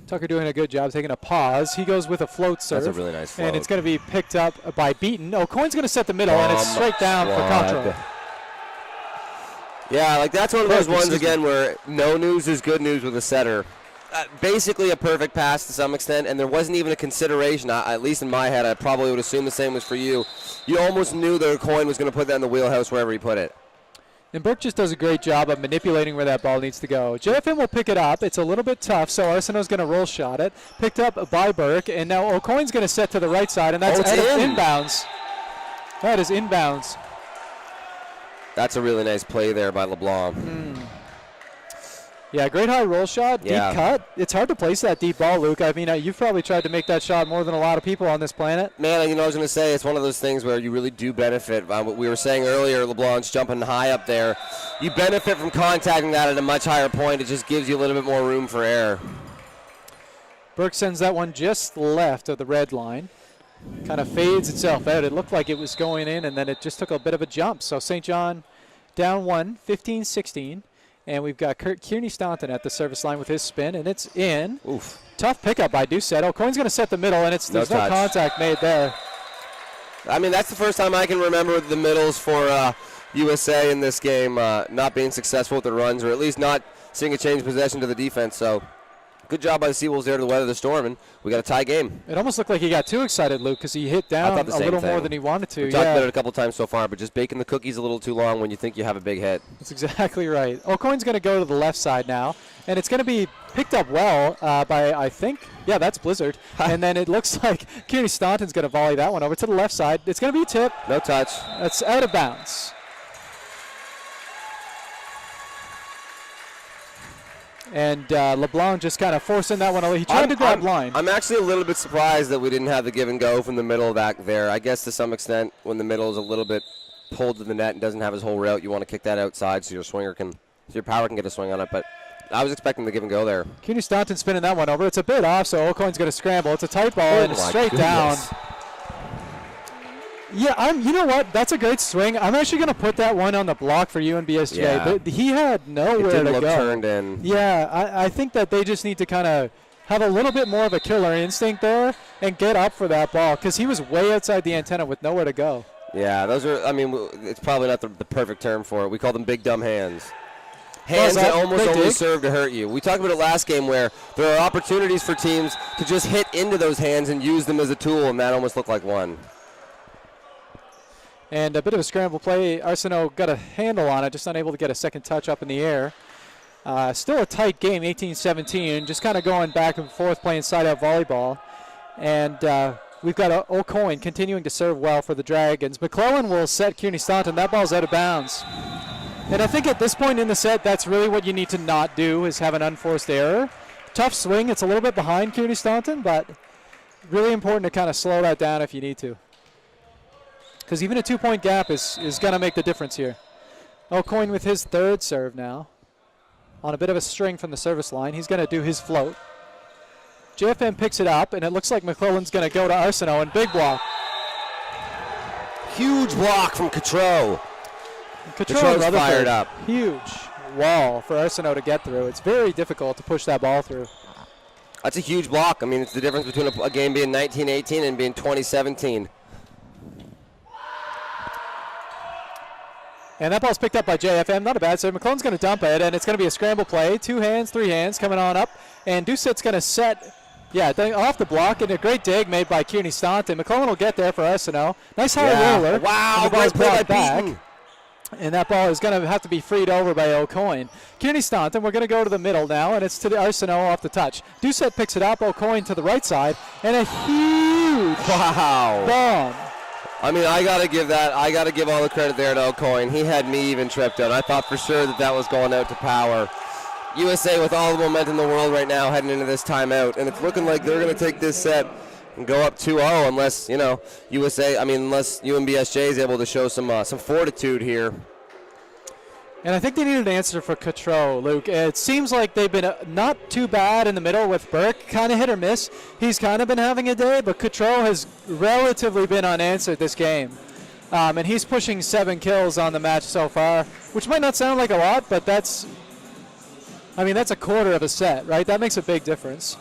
Tucker doing a good job taking a pause. He goes with a float serve. That's a really nice float. And it's going to be picked up by Beaton. Coyne's going to set the middle, and it's straight down for Cottrell. Yeah, that's one of those ones, again, where no news is good news with a setter. Basically a perfect pass to some extent, and there wasn't even a consideration. At least in my head, I probably would assume the same was for you. You almost knew that Coyne was going to put that in the wheelhouse wherever he put it. And Burke just does a great job of manipulating where that ball needs to go. JFM will pick it up. It's a little bit tough, so Arsenault's going to roll shot it. Picked up by Burke, and now O'Coyne's going to set to the right side, and that's inbounds. That is inbounds. That's a really nice play there by LeBlanc. Yeah, great high roll shot, deep cut. It's hard to place that deep ball, Luke. I mean, you've probably tried to make that shot more than a lot of people on this planet. Man, I was going to say, it's one of those things where you really do benefit. What we were saying earlier, LeBlanc's jumping high up there. You benefit from contacting that at a much higher point. It just gives you a little bit more room for error. Burke sends that one just left of the red line. Kind of fades itself out. It looked like it was going in, and then it just took a bit of a jump. So St. John down 1, 15-16. And we've got Kearney Staunton at the service line with his spin, and it's in. Oof. Tough pickup by Doucette. Coyne's going to set the middle, and there's no contact made there. I mean, that's the first time I can remember the middles for USA in this game not being successful with the runs, or at least not seeing a change possession to the defense. So good job by the Seawolves there to weather the storm, and we got a tie game. It almost looked like he got too excited, Luke, because he hit down a little more than he wanted to. We talked about it a couple times so far, but just baking the cookies a little too long when you think you have a big hit. That's exactly right. O'Coyne's going to go to the left side now, and it's going to be picked up well by, I think, that's Blizzard. And then it looks like Kearney Staunton's going to volley that one over to the left side. It's going to be a tip. No touch. That's out of bounds. And LeBlanc just kind of forcing that one away. He tried to grab line. I'm actually a little bit surprised that we didn't have the give and go from the middle back there. I guess to some extent, when the middle is a little bit pulled to the net and doesn't have his whole route, you want to kick that outside so your power can get a swing on it. But I was expecting the give and go there. Kearney Staunton spinning that one over. It's a bit off, so O'Coin's going to scramble. It's a tight ball and straight down. Yeah, you know what? That's a great swing. I'm actually going to put that one on the block for UNBSJ. Yeah. But he had nowhere to go. It didn't look turned in. Yeah, I think that they just need to kind of have a little bit more of a killer instinct there and get up for that ball because he was way outside the antenna with nowhere to go. Yeah, those are, I mean, it's probably not the perfect term for it. We call them big dumb hands. Hands that almost only serve to hurt you. We talked about it last game where there are opportunities for teams to just hit into those hands and use them as a tool, and that almost looked like one. And a bit of a scramble play. Arsenault got a handle on it, just unable to get a second touch up in the air. Still a tight game, 18-17, just kind of going back and forth playing side-out volleyball. And we've got O'Coin continuing to serve well for the Dragons. McClellan will set Kearney Staunton. That ball's out of bounds. And I think at this point in the set, that's really what you need to not do is have an unforced error. Tough swing. It's a little bit behind Kearney Staunton, but really important to kind of slow that down if you need to. Because even a 2-point gap is going to make the difference here. O'Coin with his third serve now. On a bit of a string from the service line. He's going to do his float. JFM picks it up, and it looks like McClellan's going to go to Arsenault, and big block. Huge block from Cotreau. Cotreau's fired up. Huge wall for Arsenault to get through. It's very difficult to push that ball through. That's a huge block. I mean, it's the difference between a game being 19-18 and being 20-17. And that ball's picked up by JFM. Not a bad serve. McClellan's going to dump it, and it's going to be a scramble play. 2 hands, 3 hands coming on up. And Doucet's going to set, off the block, and a great dig made by Kearney Staunton. McClellan will get there for Arsenault. Nice high roller. Wow, the ball's brought back. Beaton. And that ball is going to have to be freed over by O'Coin. Kearney Staunton, we're going to go to the middle now, and it's to the Arsenault off the touch. Doucet picks it up, O'Coin to the right side, and a huge bomb. I mean, I got to give all the credit there to O'Coin. He had me even tripped out. I thought for sure that was going out to power. USA with all the momentum in the world right now heading into this timeout, and it's looking like they're going to take this set and go up 2-0 unless, unless UNBSJ is able to show some fortitude here. And I think they need an answer for Cotreau, Luke. It seems like they've been not too bad in the middle with Burke, kind of hit or miss. He's kind of been having a day, but Cotreau has relatively been unanswered this game. And he's pushing 7 kills on the match so far, which might not sound like a lot, but that's a quarter of a set, right? That makes a big difference.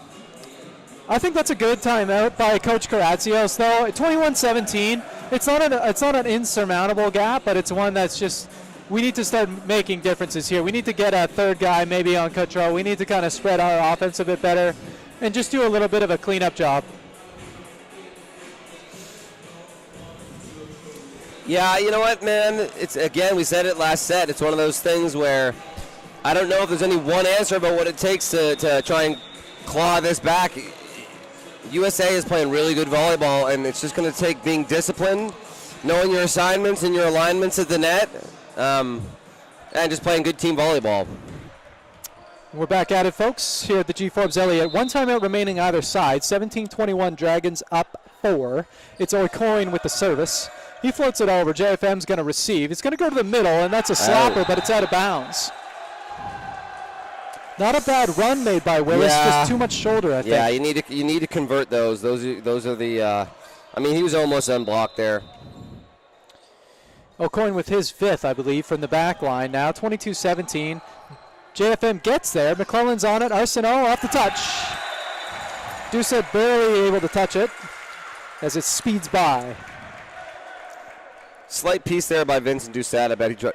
I think that's a good timeout by Coach Karatsios, though. 21-17, it's not an insurmountable gap, but it's one that's just, we need to start making differences here. We need to get a third guy maybe on Cotreau. We need to kind of spread our offense a bit better and just do a little bit of a cleanup job. Yeah, you know what, man? It's, again, we said it last set. It's one of those things where I don't know if there's any one answer about what it takes to try and claw this back. USA is playing really good volleyball, and it's just going to take being disciplined, knowing your assignments and your alignments at the net, and just playing good team volleyball. We're back at it, folks, here at the G. Forbes Elliott. 1 timeout remaining either side. 17-21, Dragons up 4. It's O'Coin with the service. He floats it over. JFM's going to receive. It's going to go to the middle, and that's a slapper, but it's out of bounds. Not a bad run made by Willis, just too much shoulder, I think. Yeah, you need to convert those. Those are the. He was almost unblocked there. O'Coin with his 5th, I believe, from the back line now. 22-17. JFM gets there. McClellan's on it. Arsenault off the touch. Doucet barely able to touch it as it speeds by. Slight piece there by Vincent Doucet. I bet he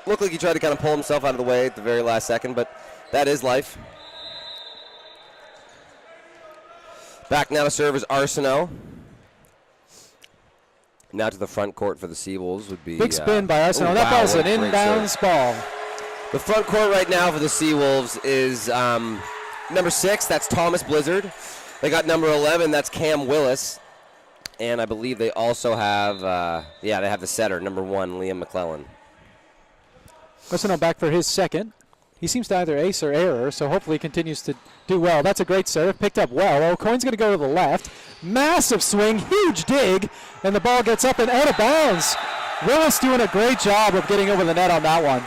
looked like he tried to kind of pull himself out of the way at the very last second, but that is life. Back now to serve is Arsenault. Now to the front court for the Seawolves would be... Big spin by Arsenault. That ball's an inbounds ball. The front court right now for the Seawolves is number 6. That's Thomas Blizzard. They got number 11. That's Cam Willis. And I believe they also have, they have the setter, number 1, Liam McClellan. Arsenault back for his 2nd. he seems to either ace or error, so hopefully he continues to do well. That's a great serve, picked up well. O'Coin's going to go to the left. Massive swing, huge dig, and the ball gets up and out of bounds. Willis doing a great job of getting over the net on that one.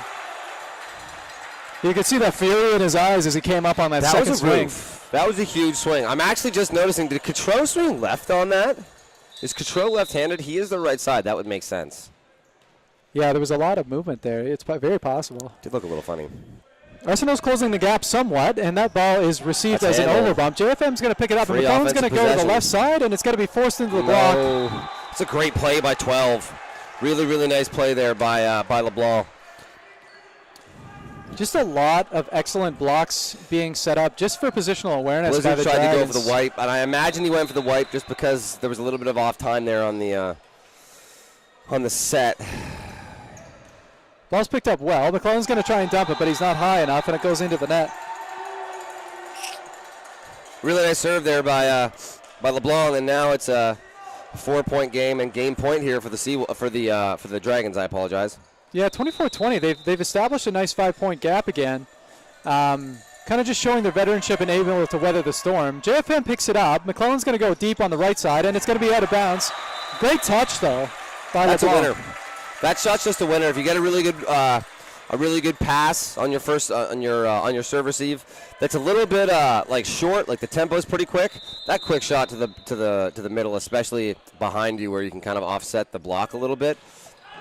You could see the fury in his eyes as he came up on that second swing. That was a huge swing. I'm actually just noticing, did Cotreau swing left on that? Is Cotreau left-handed? He is the right side. That would make sense. Yeah, there was a lot of movement there. It's very possible. Did look a little funny. Arsenal's closing the gap somewhat, and that ball is received as an overbump. JFM's going to pick it up, and McClellan's going to go to the left side, and it's going to be forced into the block. It's a great play by 12. Really, really nice play there by LeBlanc. Just a lot of excellent blocks being set up just for positional awareness by the Blizzard tried Dragons. to go for the wipe, and I imagine he went for the wipe just because there was a little bit of off time there on the set. Ball's picked up well. McClellan's going to try and dump it, but he's not high enough, and it goes into the net. Really nice serve there by LeBlanc, and now it's a 4-point game and game point here for the Dragons. I apologize. Yeah, 24-20. They've established a nice 5-point gap again. Kind of just showing their veteranship and able to weather the storm. JFM picks it up. McClellan's going to go deep on the right side, and it's going to be out of bounds. Great touch though by That's LeBlanc. a winner. That shot's just a winner. If you get a really good pass on your first on your serve receive, that's a little bit like short, like the tempo is pretty quick. That quick shot to the middle, especially behind you, where you can kind of offset the block a little bit,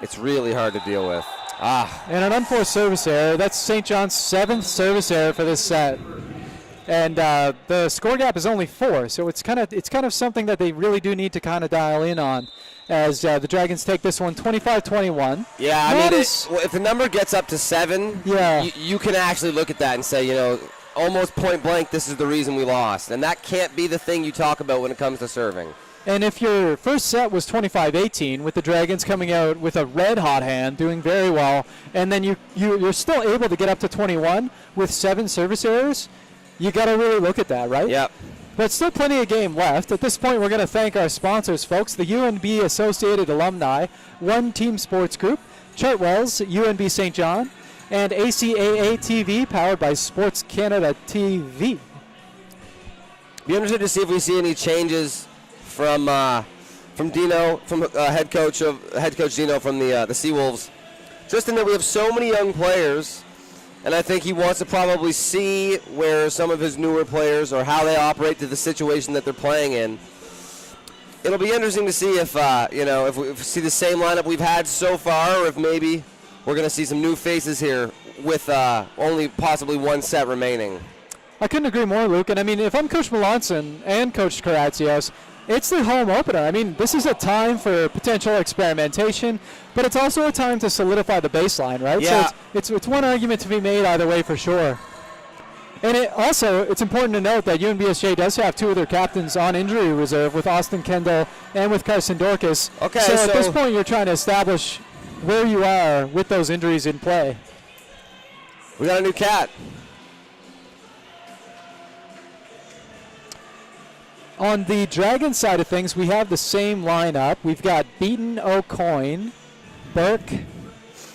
it's really hard to deal with. And an unforced service error. That's St. John's 7th service error for this set. And the score gap is only 4, so it's kind of something that they really do need to kind of dial in on, as the Dragons take this one 25-21. Yeah, I mean, if the number gets up to 7, you can actually look at that and say, almost point blank, this is the reason we lost. And that can't be the thing you talk about when it comes to serving. And if your first set was 25-18, with the Dragons coming out with a red-hot hand, doing very well, and then you're still able to get up to 21 with 7 service errors, you got to really look at that, right? Yep. But still plenty of game left. At this point, we're going to thank our sponsors, folks, the UNB Associated Alumni, One Team Sports Group, Chartwell's, UNB St. John, and ACAA TV, powered by Sports Canada TV. Be interested to see if we see any changes from Dino, from head coach Dino from the Seawolves. Just in that we have so many young players, and I think he wants to probably see where some of his newer players or how they operate to the situation that they're playing in. It'll be interesting to see if if we see the same lineup we've had so far, or if maybe we're going to see some new faces here with only possibly one set remaining. I couldn't agree more, Luke. And I mean, if I'm Coach Melanson and Coach Karatsios, it's the home opener. I mean, this is a time for potential experimentation, but it's also a time to solidify the baseline, right? Yeah. So it's one argument to be made either way for sure. And it's important to note that UNBSJ does have 2 of their captains on injury reserve, with Austin Kendall and with Carson Dorcas. Okay, so at this point, you're trying to establish where you are with those injuries in play. We got a new cat. On the Dragon side of things, we have the same lineup. We've got Beaton, O'Coin, Burke,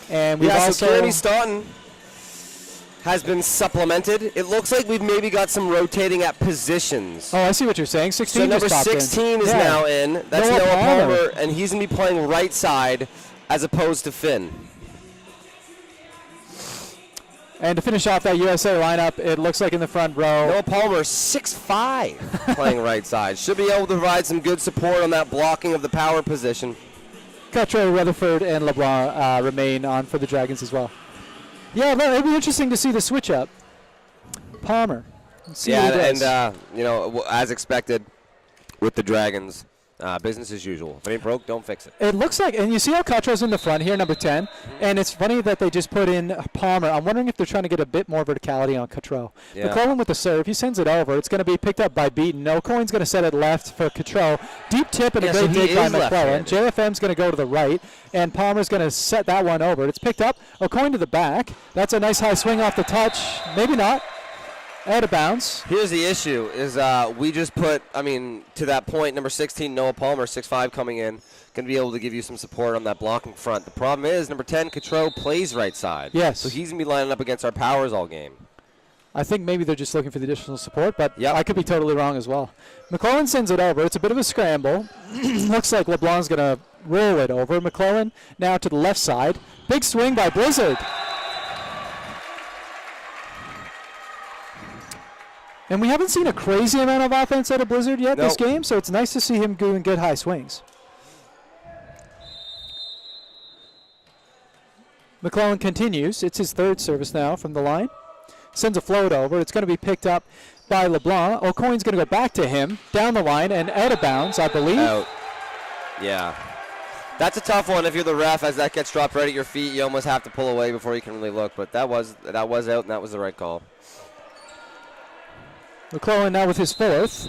and we've also... Kearney Staunton has been supplemented. It looks like we've maybe got some rotating at positions. Oh, I see what you're saying. 16 so number just 16 is now in. That's Noah Palmer, and he's going to be playing right side as opposed to Finn. And to finish off that USA lineup, it looks like in the front row, Noah Palmer, 6'5", playing right side. Should be able to provide some good support on that blocking of the power position. Cotreau, Rutherford, and LeBlanc remain on for the Dragons as well. Yeah, it'll be interesting to see the switch up. Palmer. As expected with the Dragons, business as usual. If it ain't broke, don't fix it. It looks like, and you see how Cotreau's in the front here, number 10, and it's funny that they just put in Palmer. I'm wondering if they're trying to get a bit more verticality on Cotreau. Yeah. McClellan with the serve, he sends it over. It's going to be picked up by Beaton. O'Coin's going to set it left for Cotreau. Deep tip and a great dig by McClellan. JFM's going to go to the right, and Palmer's going to set that one over. It's picked up. O'Coin to the back. That's a nice high swing off the touch. Maybe not. Out of bounds. Here's the issue, is we just put, to that point, number 16, Noah Palmer, 6'5", coming in. going to be able to give you some support on that blocking front. The problem is, number 10, Cotreau plays right side. Yes. So he's going to be lining up against our powers all game. I think maybe they're just looking for the additional support, but Yep. I could be totally wrong as well. McClellan sends it over. It's a bit of a scramble. Looks like LeBlanc's going to roll it over. McClellan now to the left side. Big swing by Blizzard. And we haven't seen a crazy amount of offense out of Blizzard yet this game, so it's nice to see him doing good high swings. McClellan continues. It's his third service now from the line. Sends a float over. It's going to be picked up by LeBlanc. O'Coin's going to go back to him, down the line, and out of bounds, I believe. Out. Yeah. That's a tough one if you're the ref. As that gets dropped right at your feet, you almost have to pull away before you can really look. But that was out, and that was the right call. McClellan now with his fourth.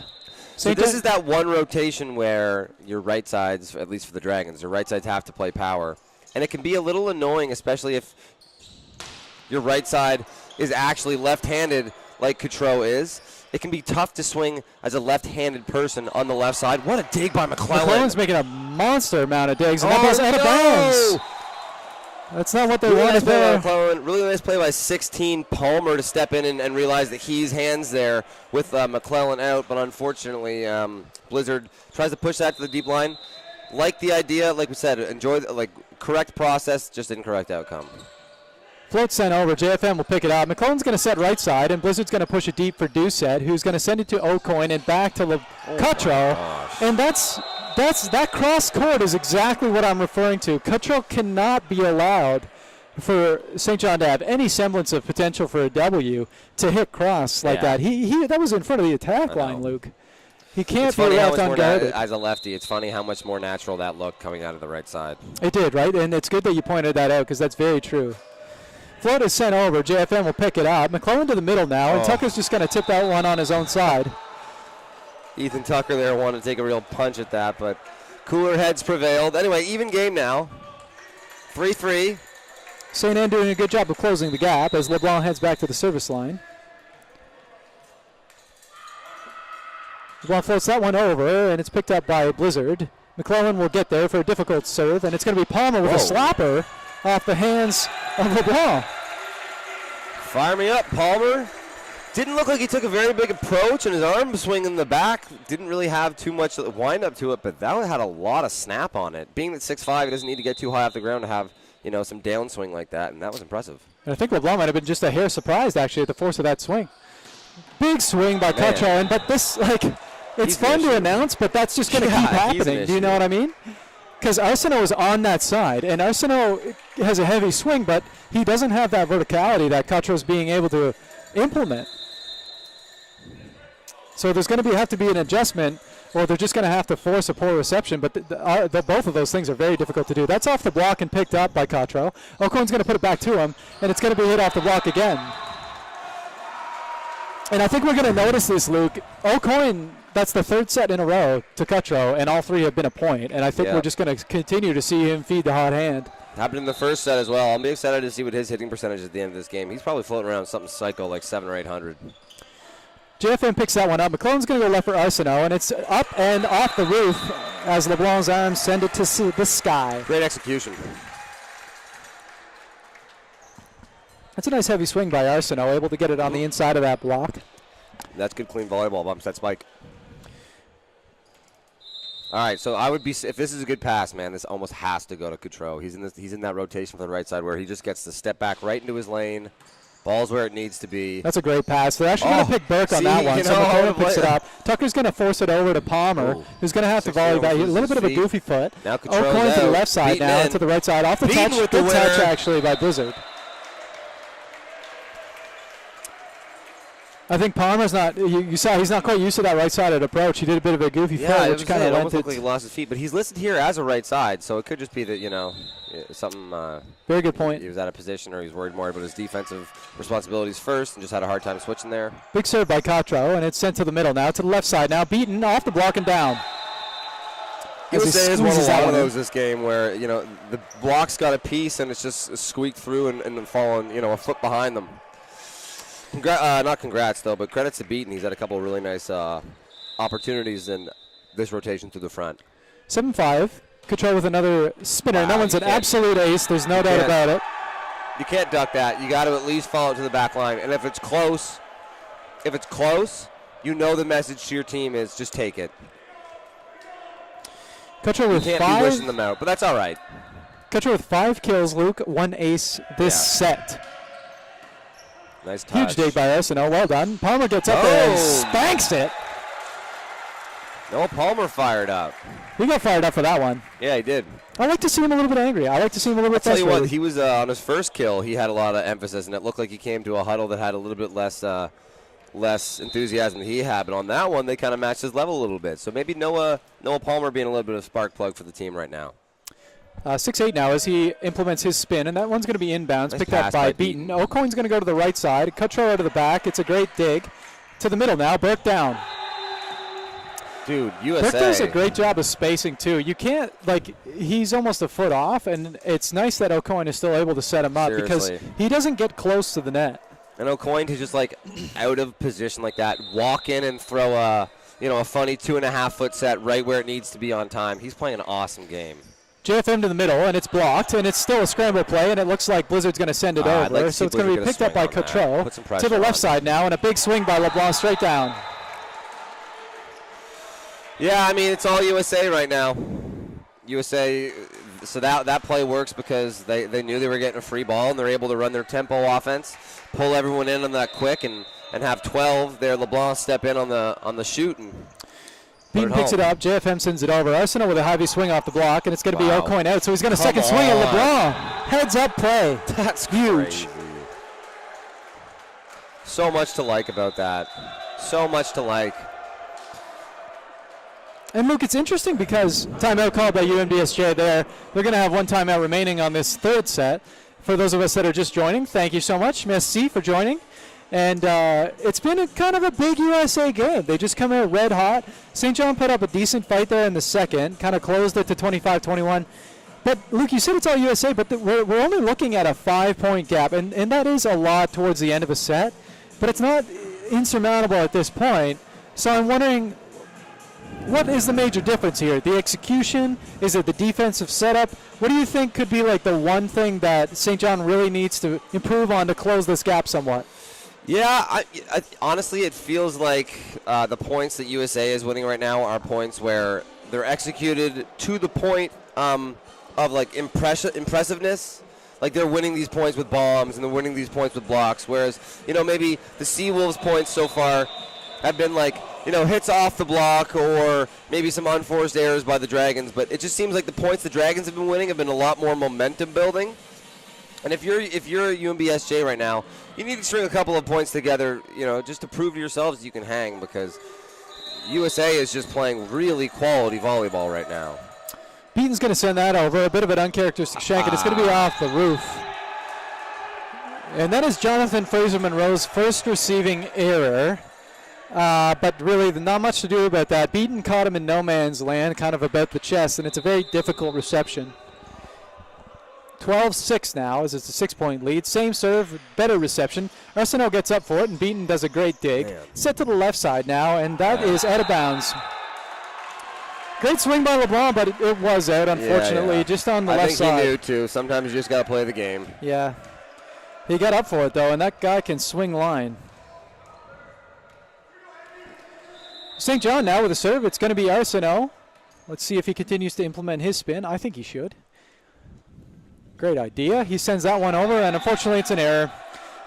So this is that one rotation where your right sides, at least for the Dragons, your right sides have to play power. And it can be a little annoying, especially if your right side is actually left-handed like Cotreau is. It can be tough to swing as a left-handed person on the left side. What a dig by McClellan. McClellan's making a monster amount of digs, and that goes out of bounds. That's not what they wanted there. Really nice play by 16 Palmer to step in and realize that he's hands there with McClellan out, but unfortunately Blizzard tries to push that to the deep line. Like the idea, like we said, enjoy the correct process, just incorrect outcome. Float sent over. JFM will pick it up. McClellan's going to set right side, and Blizzard's going to push it deep for Doucette, who's going to send it to O'Coin and back to Cotreau. And that cross court is exactly what I'm referring to. Cotreau cannot be allowed for St. John to have any semblance of potential for a W to hit cross like that. He that was in front of the attack line, Luke. He can't be left unguarded. As a lefty, it's funny how much more natural that looked coming out of the right side. It did, right? And it's good that you pointed that out because that's very true. Float is sent over. JFM will pick it up. McClellan to the middle now, and Tucker's just going to tip that one on his own side. Ethan Tucker there wanted to take a real punch at that, but cooler heads prevailed. Anyway, even game now. 3-3. St. Anne doing a good job of closing the gap as LeBlanc heads back to the service line. LeBlanc floats that one over, and it's picked up by Blizzard. McClellan will get there for a difficult serve, and it's going to be Palmer with a slapper off the hands of LeBlanc. Fire me up, Palmer. Didn't look like he took a very big approach, and his arm swing in the back didn't really have too much wind up to it, but that one had a lot of snap on it. Being that 6'5", he doesn't need to get too high off the ground to have some downswing like that, and that was impressive. And I think LeBlanc might have been just a hair surprised, actually, at the force of that swing. Big swing by Cotreau, but this, it's fun to announce, but that's just going to keep happening. Do you know what I mean? Because Arsenault is on that side, and Arsenault has a heavy swing, but he doesn't have that verticality that Cotreau's being able to implement. So there's going to have to be an adjustment, or they're just going to have to force a poor reception, but both of those things are very difficult to do. That's off the block and picked up by Cotreau. O'Coin's going to put it back to him, and it's going to be hit off the block again. And I think we're going to notice this, Luke. O'Coin, that's the third set in a row to Cotreau, and all three have been a point. And I think we're just going to continue to see him feed the hot hand. Happened in the first set as well. I'll be excited to see what his hitting percentage is at the end of this game. He's probably floating around something psycho like 700 or 800. JFM picks that one up. McClellan's going to go left for Arsenault, and it's up and off the roof as LeBlanc's arms send it to the sky. Great execution. That's a nice heavy swing by Arsenault, able to get it on the inside of that block. That's good, clean volleyball. Bumps that spike. All right, so I would be, if this is a good pass, man, this almost has to go to Cotreau. He's in that rotation for the right side where he just gets to step back right into his lane. Ball's where it needs to be. That's a great pass. They're actually going to pick Burke on that one, so McClellan picks it up. Tucker's going to force it over to Palmer, who's going to have to volley back. A little bit of a goofy foot. Now O'Coin to the left side now, to the right side. Off the touch. Good touch, actually, by Blizzard. I think Palmer's not, you saw he's not quite used to that right-sided approach. He did a bit of a goofy foot, which kind of almost looked like he lost his feet. But he's listed here as a right side, so it could just be that, something. Very good point. He was out of position or he's worried more about his defensive responsibilities first and just had a hard time switching there. Big serve by Cotreau, and it's sent to the middle now, to the left side now. Beaten off the block and down. UStA is one of those this game where, the block's got a piece and it's just squeaked through and fallen, a foot behind them. Not congrats, though, but credits to Beaton. He's had a couple of really nice opportunities in this rotation through the front. 7-5. Kachar with another spinner. Wow, That one's an absolute ace. There's no doubt about it. You can't duck that. You got to at least follow it to the back line. And if it's close, you know the message to your team is just take it. Kachar with you can't 5. be wishing them out, but that's all right. Kachar with 5 kills, Luke. 1 ace this set. Nice touch. Huge dig by Arsenault. Well done. Palmer gets up there and spanks it. No, Palmer fired up. He got fired up for that one. Yeah, he did. I like to see him a little bit angry. I like to see him a little bit frustrated. I'll tell you what, he was on his first kill, he had a lot of emphasis, and it looked like he came to a huddle that had a little bit less enthusiasm than he had. But on that one, they kind of matched his level a little bit. So maybe Noah Palmer being a little bit of a spark plug for the team right now. 6-8 now as he implements his spin, and that one's going to be inbounds, Nice picked up pass by by Beaton. Beaton. O'Coin's going to go to the right side. Cutro out of the back. It's a great dig. To the middle now. Burke down. Dude, Burke USA. does a great job of spacing, too. You can't, he's almost a foot off, and it's nice that O'Coin is still able to set him up Seriously. because he doesn't get close to the net. And O'Coin to just out of position like that, walk in and throw a funny 2.5-foot set right where it needs to be on time. He's playing an awesome game. JFM to the middle, and it's blocked, and it's still a scramble play, and it looks like Blizzard's going to send it over. So it's going to be picked up by Cotreau. To the left side now, and a big swing by LeBlanc straight down. Yeah, I mean, it's all USA right now. USA, so that play works because they knew they were getting a free ball, and they're able to run their tempo offense, pull everyone in on that quick, and have 12 there. LeBlanc step in on the shoot and Beaton picks it up. JFM sends it over. Arsenault with a heavy swing off the block, and it's going to be O'Coin out. So he's going to second swing at LeBlanc. Heads up play. That's huge. Crazy. So much to like about that. So much to like. And Luke, it's interesting because timeout called by UNBSJ there. They're going to have one timeout remaining on this third set. For those of us that are just joining, thank you so much. Merci for joining. And it's been kind of a big USA game. They just come out red hot. St. John put up a decent fight there in the second, kind of closed it to 25-21. But, Luke, you said it's all USA, but we're only looking at a 5-point gap, and that is a lot towards the end of a set. But it's not insurmountable at this point. So I'm wondering, what is the major difference here? The execution? Is it the defensive setup? What do you think could be the one thing that St. John really needs to improve on to close this gap somewhat? Yeah, I honestly, it feels like the points that USA is winning right now are points where they're executed to the point of impressiveness. Like they're winning these points with bombs and they're winning these points with blocks. Whereas, maybe the Seawolves points so far have been hits off the block or maybe some unforced errors by the Dragons. But it just seems like the points the Dragons have been winning have been a lot more momentum building. And if you're UNBSJ right now, you need to string a couple of points together, just to prove to yourselves you can hang, because USA is just playing really quality volleyball right now. Beaton's going to send that over. A bit of an uncharacteristic shank, and it's going to be off the roof. And that is Jonathan Fraser-Monroe's first receiving error. But really, not much to do about that. Beaton caught him in no man's land, kind of about the chest, and it's a very difficult reception. 12-6 now, as it's a 6-point lead. Same serve, better reception. Arsenault gets up for it, and Beaton does a great dig. Man. Set to the left side now, and that is out of bounds. Great swing by LeBlanc, but it was out, unfortunately, just on the left side. I think he knew, too. Sometimes you just got to play the game. Yeah. He got up for it, though, and that guy can swing line. St. John now with a serve. It's going to be Arsenault. Let's see if he continues to implement his spin. I think he should. Great idea. He sends that one over, and unfortunately it's an error.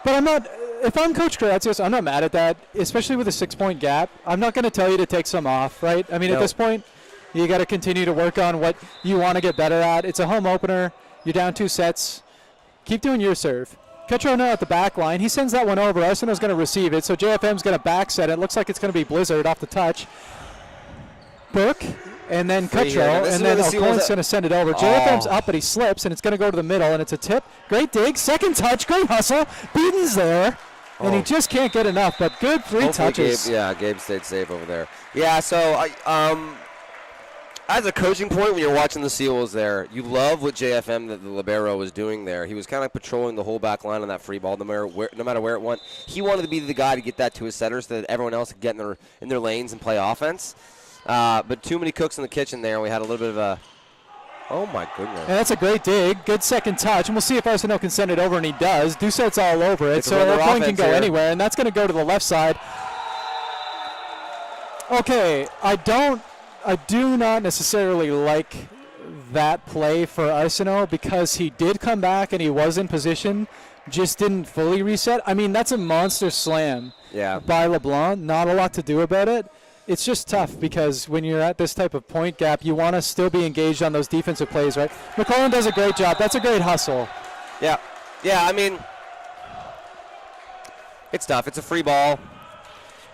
But if I'm Coach Gratios, I'm not mad at that, especially with a 6-point gap. I'm not going to tell you to take some off, right? I mean, at this point, you got to continue to work on what you want to get better at. It's a home opener. You're down 2 sets. Keep doing your serve. Cutro now at the back line. He sends that one over. Arsenault's going to receive it, so JFM's going to back set it. Looks like it's going to be Blizzard off the touch. Burke. And then Cutro, and then O'Coin's going to send it over. JFM's up, but he slips, and it's going to go to the middle, and it's a tip. Great dig, second touch, great hustle. Beaton's there, and he just can't get enough, but good 3 touches. Gabe stayed safe over there. Yeah, so as a coaching point, when you're watching the Seawolves there, you love what JFM, the libero, was doing there. He was kind of patrolling the whole back line on that free ball, no matter where it went. He wanted to be the guy to get that to his setters so that everyone else could get in their lanes and play offense. But too many cooks in the kitchen there, and we had a little bit of Oh, my goodness. And that's a great dig. Good second touch. And we'll see if Arsenault can send it over, and he does. Doucette's all over it, so the point can go anywhere, and that's going to go to the left side. Okay, I do not necessarily like that play for Arsenault because he did come back and he was in position, just didn't fully reset. I mean, that's a monster slam by LeBlanc. Not a lot to do about it. It's just tough because when you're at this type of point gap, you want to still be engaged on those defensive plays, right? McClellan does a great job. That's a great hustle. Yeah. Yeah, I mean, it's tough. It's a free ball.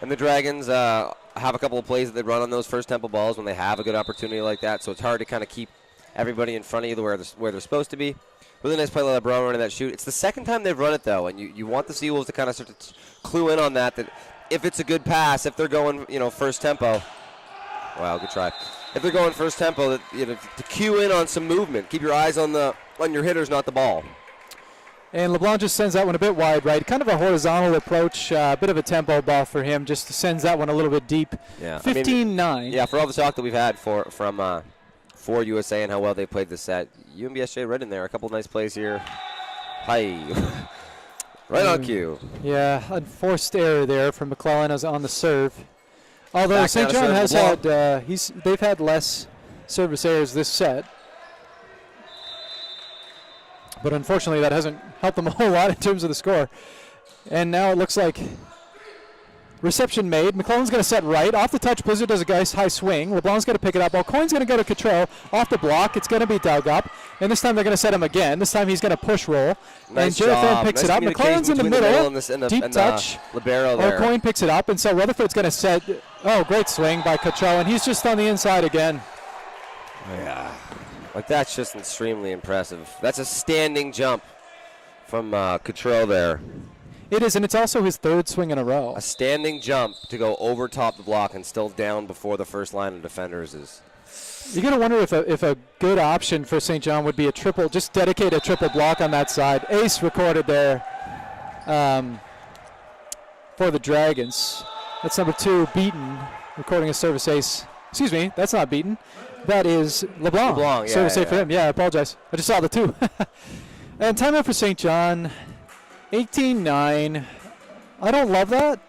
And the Dragons have a couple of plays that they run on those first tempo balls when they have a good opportunity like that. So it's hard to kind of keep everybody in front of you where they're supposed to be. Really nice play by LeBron running that shoot. It's the second time they've run it, though, and you want the Seawolves to kind of start to clue in on that if it's a good pass, if they're going, first tempo. Wow, good try. If they're going first tempo, to cue in on some movement. Keep your eyes on your hitters, not the ball. And LeBlanc just sends that one a bit wide, right? Kind of a horizontal approach, a bit of a tempo ball for him. Just sends that one a little bit deep. Yeah, 15-9. Yeah, for all the talk that we've had from USA and how well they played this set, UNBSJ right in there. A couple of nice plays here. Hi. Right on cue. Yeah, unforced error there from McClellan on the serve. Although Back St. down to John has serve had they've had less service errors this set. But unfortunately, that hasn't helped them a whole lot in terms of the score. And now it looks like reception made. McClellan's going to set right. Off the touch, Blizzard does a nice high swing. LeBlanc's going to pick it up. Coyne's going to go to Cottrell. Off the block. It's going to be dug up. And this time they're going to set him again. This time he's going to push roll. Nice and JFM job. picks Nice it up. McClellan's in the middle. Deep touch. Libero there. Coyne picks it up. And so Rutherford's going to set. Oh, great swing by Cottrell. And he's just on the inside again. Yeah. Like, that's just extremely impressive. That's a standing jump from Cottrell there. It is, and it's also his third swing in a row. A standing jump to go over top the block and still down before the first line of defenders is. You're going to wonder if a good option for St. John would be a triple, just dedicate a triple block on that side. Ace recorded there for the Dragons. That's number 2, Beaton, recording a service ace. Excuse me, that's not Beaton. That is LeBlanc. Yeah, service ace for him. Yeah, I apologize. I just saw the 2. And timeout for St. John. 18-9. I don't love that,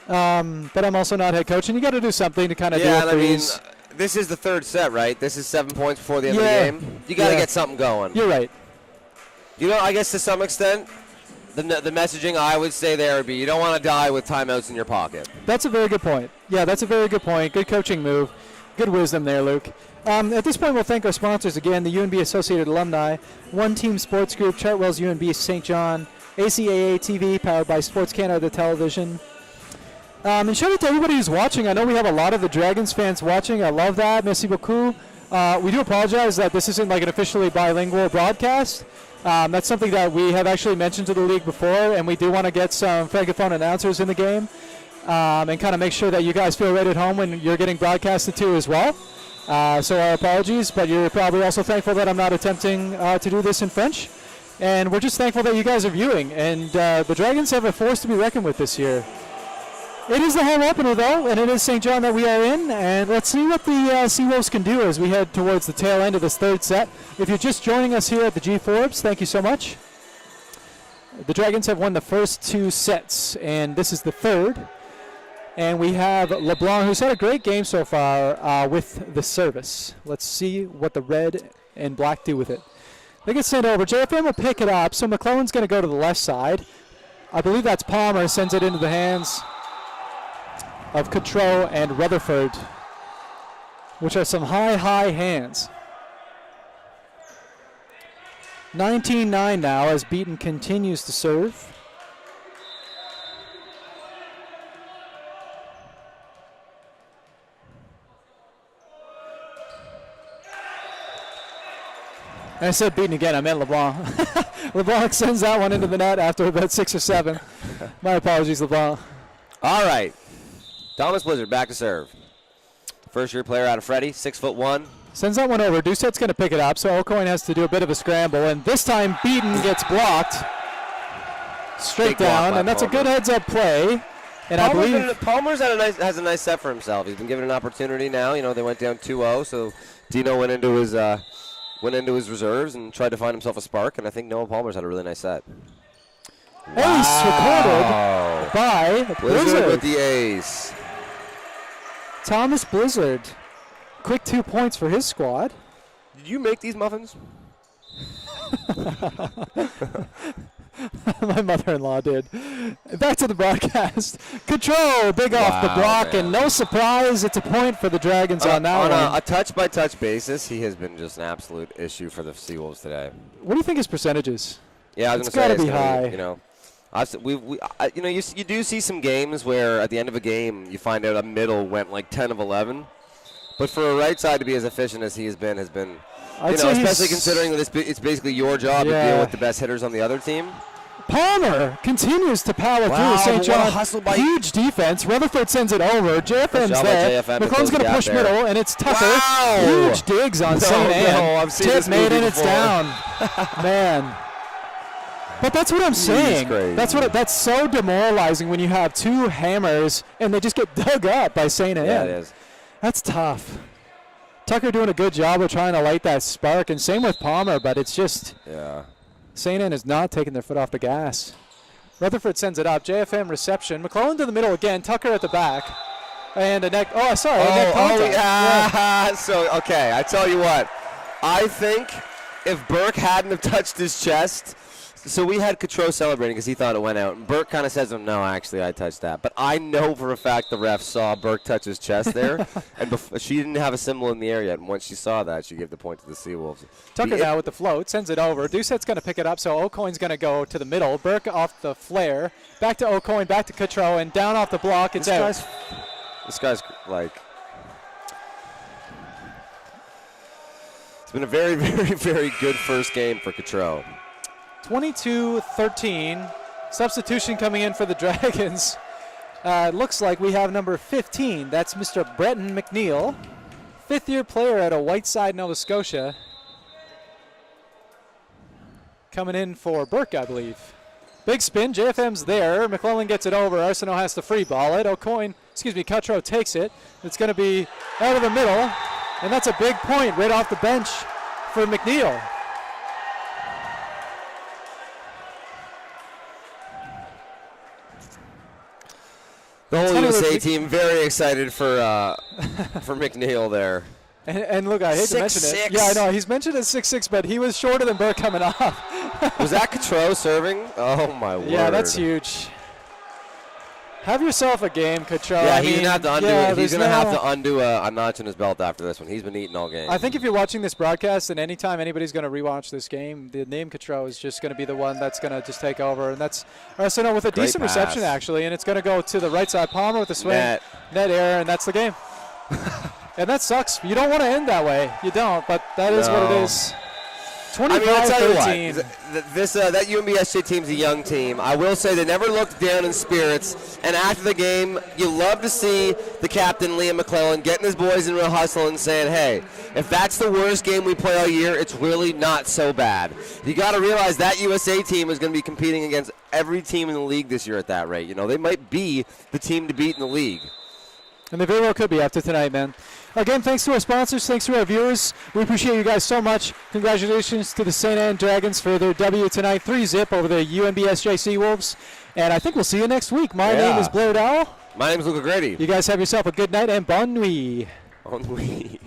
but I'm also not head coach, and you got to do something to kind of deal with these. This is the third set, right? This is 7 points before the end of the game. You got to get something going. You're right. I guess to some extent, the messaging I would say there would be you don't want to die with timeouts in your pocket. That's a very good point. Yeah, that's a very good point. Good coaching move. Good wisdom there, Luke. At this point, we'll thank our sponsors again, the UNB Associated Alumni, One Team Sports Group, Chartwell's UNB St. John, ACAA TV, powered by Sports Canada Television. And shout out to everybody who's watching. I know we have a lot of the Dragons fans watching. I love that. Merci beaucoup. We do apologize that this isn't like an officially bilingual broadcast. That's something that we have actually mentioned to the league before, and we do want to get some francophone announcers in the game and kind of make sure that you guys feel right at home when you're getting broadcasted to as well. So our apologies, but you're probably also thankful that I'm not attempting to do this in French. And we're just thankful that you guys are viewing. And the Dragons have a force to be reckoned with this year. It is the home opener, though, and it is St. John that we are in. And let's see what the Seawolves can do as we head towards the tail end of this third set. If you're just joining us here at the G Forbes, thank you so much. The Dragons have won the first 2 sets, and this is the third. And we have LeBlanc, who's had a great game so far with the service. Let's see what the red and black do with it. They get sent over. JFM will pick it up, so McClellan's going to go to the left side. I believe that's Palmer, sends it into the hands of Cottrell and Rutherford, which are some high hands. 19-9 now as Beaton continues to serve. And I said Beaton again, I meant LeBlanc. LeBlanc sends that one into the net after about 6 or 7. My apologies, LeBlanc. All right. Thomas Blizzard back to serve. First-year player out of Freddie, 6'1". Sends that one over. Doucette's going to pick it up, so O'Coin has to do a bit of a scramble. And this time Beaton gets blocked straight down, and that's Palmer. A good heads-up play. And Palmer's I believe Palmer's has a nice set for himself. He's been given an opportunity now. They went down 2-0, so Dino went into went into his reserves and tried to find himself a spark, and I think Noah Palmer's had a really nice set. Ace recorded by Blizzard with the ace. Thomas Blizzard. Quick 2 points for his squad. Did you make these muffins? My mother-in-law did. Back to the broadcast. Control, big off the block, man. and no surprise, it's a point for the Dragons on that one. On a touch-by-touch basis, he has been just an absolute issue for the Seawolves today. What do you think his percentage is? Yeah, I was It's going to gotta say be high. You do see some games where at the end of a game you find out a middle went like 10 of 11, but for a right side to be as efficient as he has been, especially considering that it's basically your job to deal with the best hitters on the other team. Palmer continues to power through St. John. Huge defense. Rutherford sends it over. JFM's there. McClellan's going to push middle, and it's Tucker. Wow. Huge digs on St. Anne. Tip made, and it's down. Man. But that's what I'm saying. That's so demoralizing when you have two hammers, and they just get dug up by St. Anne. Yeah, it is. That's tough. Tucker doing a good job of trying to light that spark, and same with Palmer, but it's just St. Anne is not taking their foot off the gas. Rutherford sends it up. JFM reception. McClellan to the middle again. Tucker at the back. And a neck. Oh, sorry. A neck contact. So, okay, I tell you what. I think if Burke hadn't have touched his chest, so we had Cotreau celebrating because he thought it went out. And Burke kind of says, no, actually, I touched that. But I know for a fact the ref saw Burke touch his chest there. And she didn't have a symbol in the air yet. And once she saw that, she gave the point to the Seawolves. Tucker now with the float. Sends it over. Doucette's going to pick it up. So O'Coin's going to go to the middle. Burke off the flare. Back to O'Coin. Back to Cotreau. And down off the block. It's out. This guy's like... It's been a very, very, very good first game for Cotreau. 22-13. Substitution coming in for the Dragons. It looks like we have number 15. That's Mr. Breton McNeil, fifth-year player out of Whiteside, Nova Scotia. Coming in for Burke, I believe. Big spin. JFM's there. McClellan gets it over. Arsenault has to free ball it. Cotreau takes it. It's going to be out of the middle. And that's a big point right off the bench for McNeil. The whole USA team very excited for McNeil there. And look, I hate to mention it. Yeah, I know. He's mentioned as 6'6", but he was shorter than Burke coming off. Was that Cotreau serving? Oh, my word. Yeah, that's huge. Have yourself a game, Cotreau. Yeah, he's going to have to undo He's going to have to undo a notch in his belt after this one. He's been eating all game. I think if you're watching this broadcast and anytime anybody's going to rewatch this game, the name Cotreau is just going to be the one that's going to just take over. And that's Arsenault with a decent reception, actually. And it's going to go to the right side. Palmer with the swing. Net error, and that's the game. And that sucks. You don't want to end that way. You don't, but that is what it is. 25-13. I'll tell you what, that UNBSJ team's a young team. I will say they never looked down in spirits. And after the game, you love to see the captain, Liam McClellan, getting his boys in real hustle and saying, hey, if that's the worst game we play all year, it's really not so bad. You got to realize that USA team is going to be competing against every team in the league this year at that rate. You know, they might be the team to beat in the league. And they very well could be after tonight, man. Again, thanks to our sponsors, thanks to our viewers. We appreciate you guys so much. Congratulations to the St. Anne Dragons for their W tonight, 3-0 over the UNBSJ Seawolves. And I think we'll see you next week. My name is Blair Dowell. My name is Luca Grady. You guys have yourself a good night and bon nuit. Bon nuit.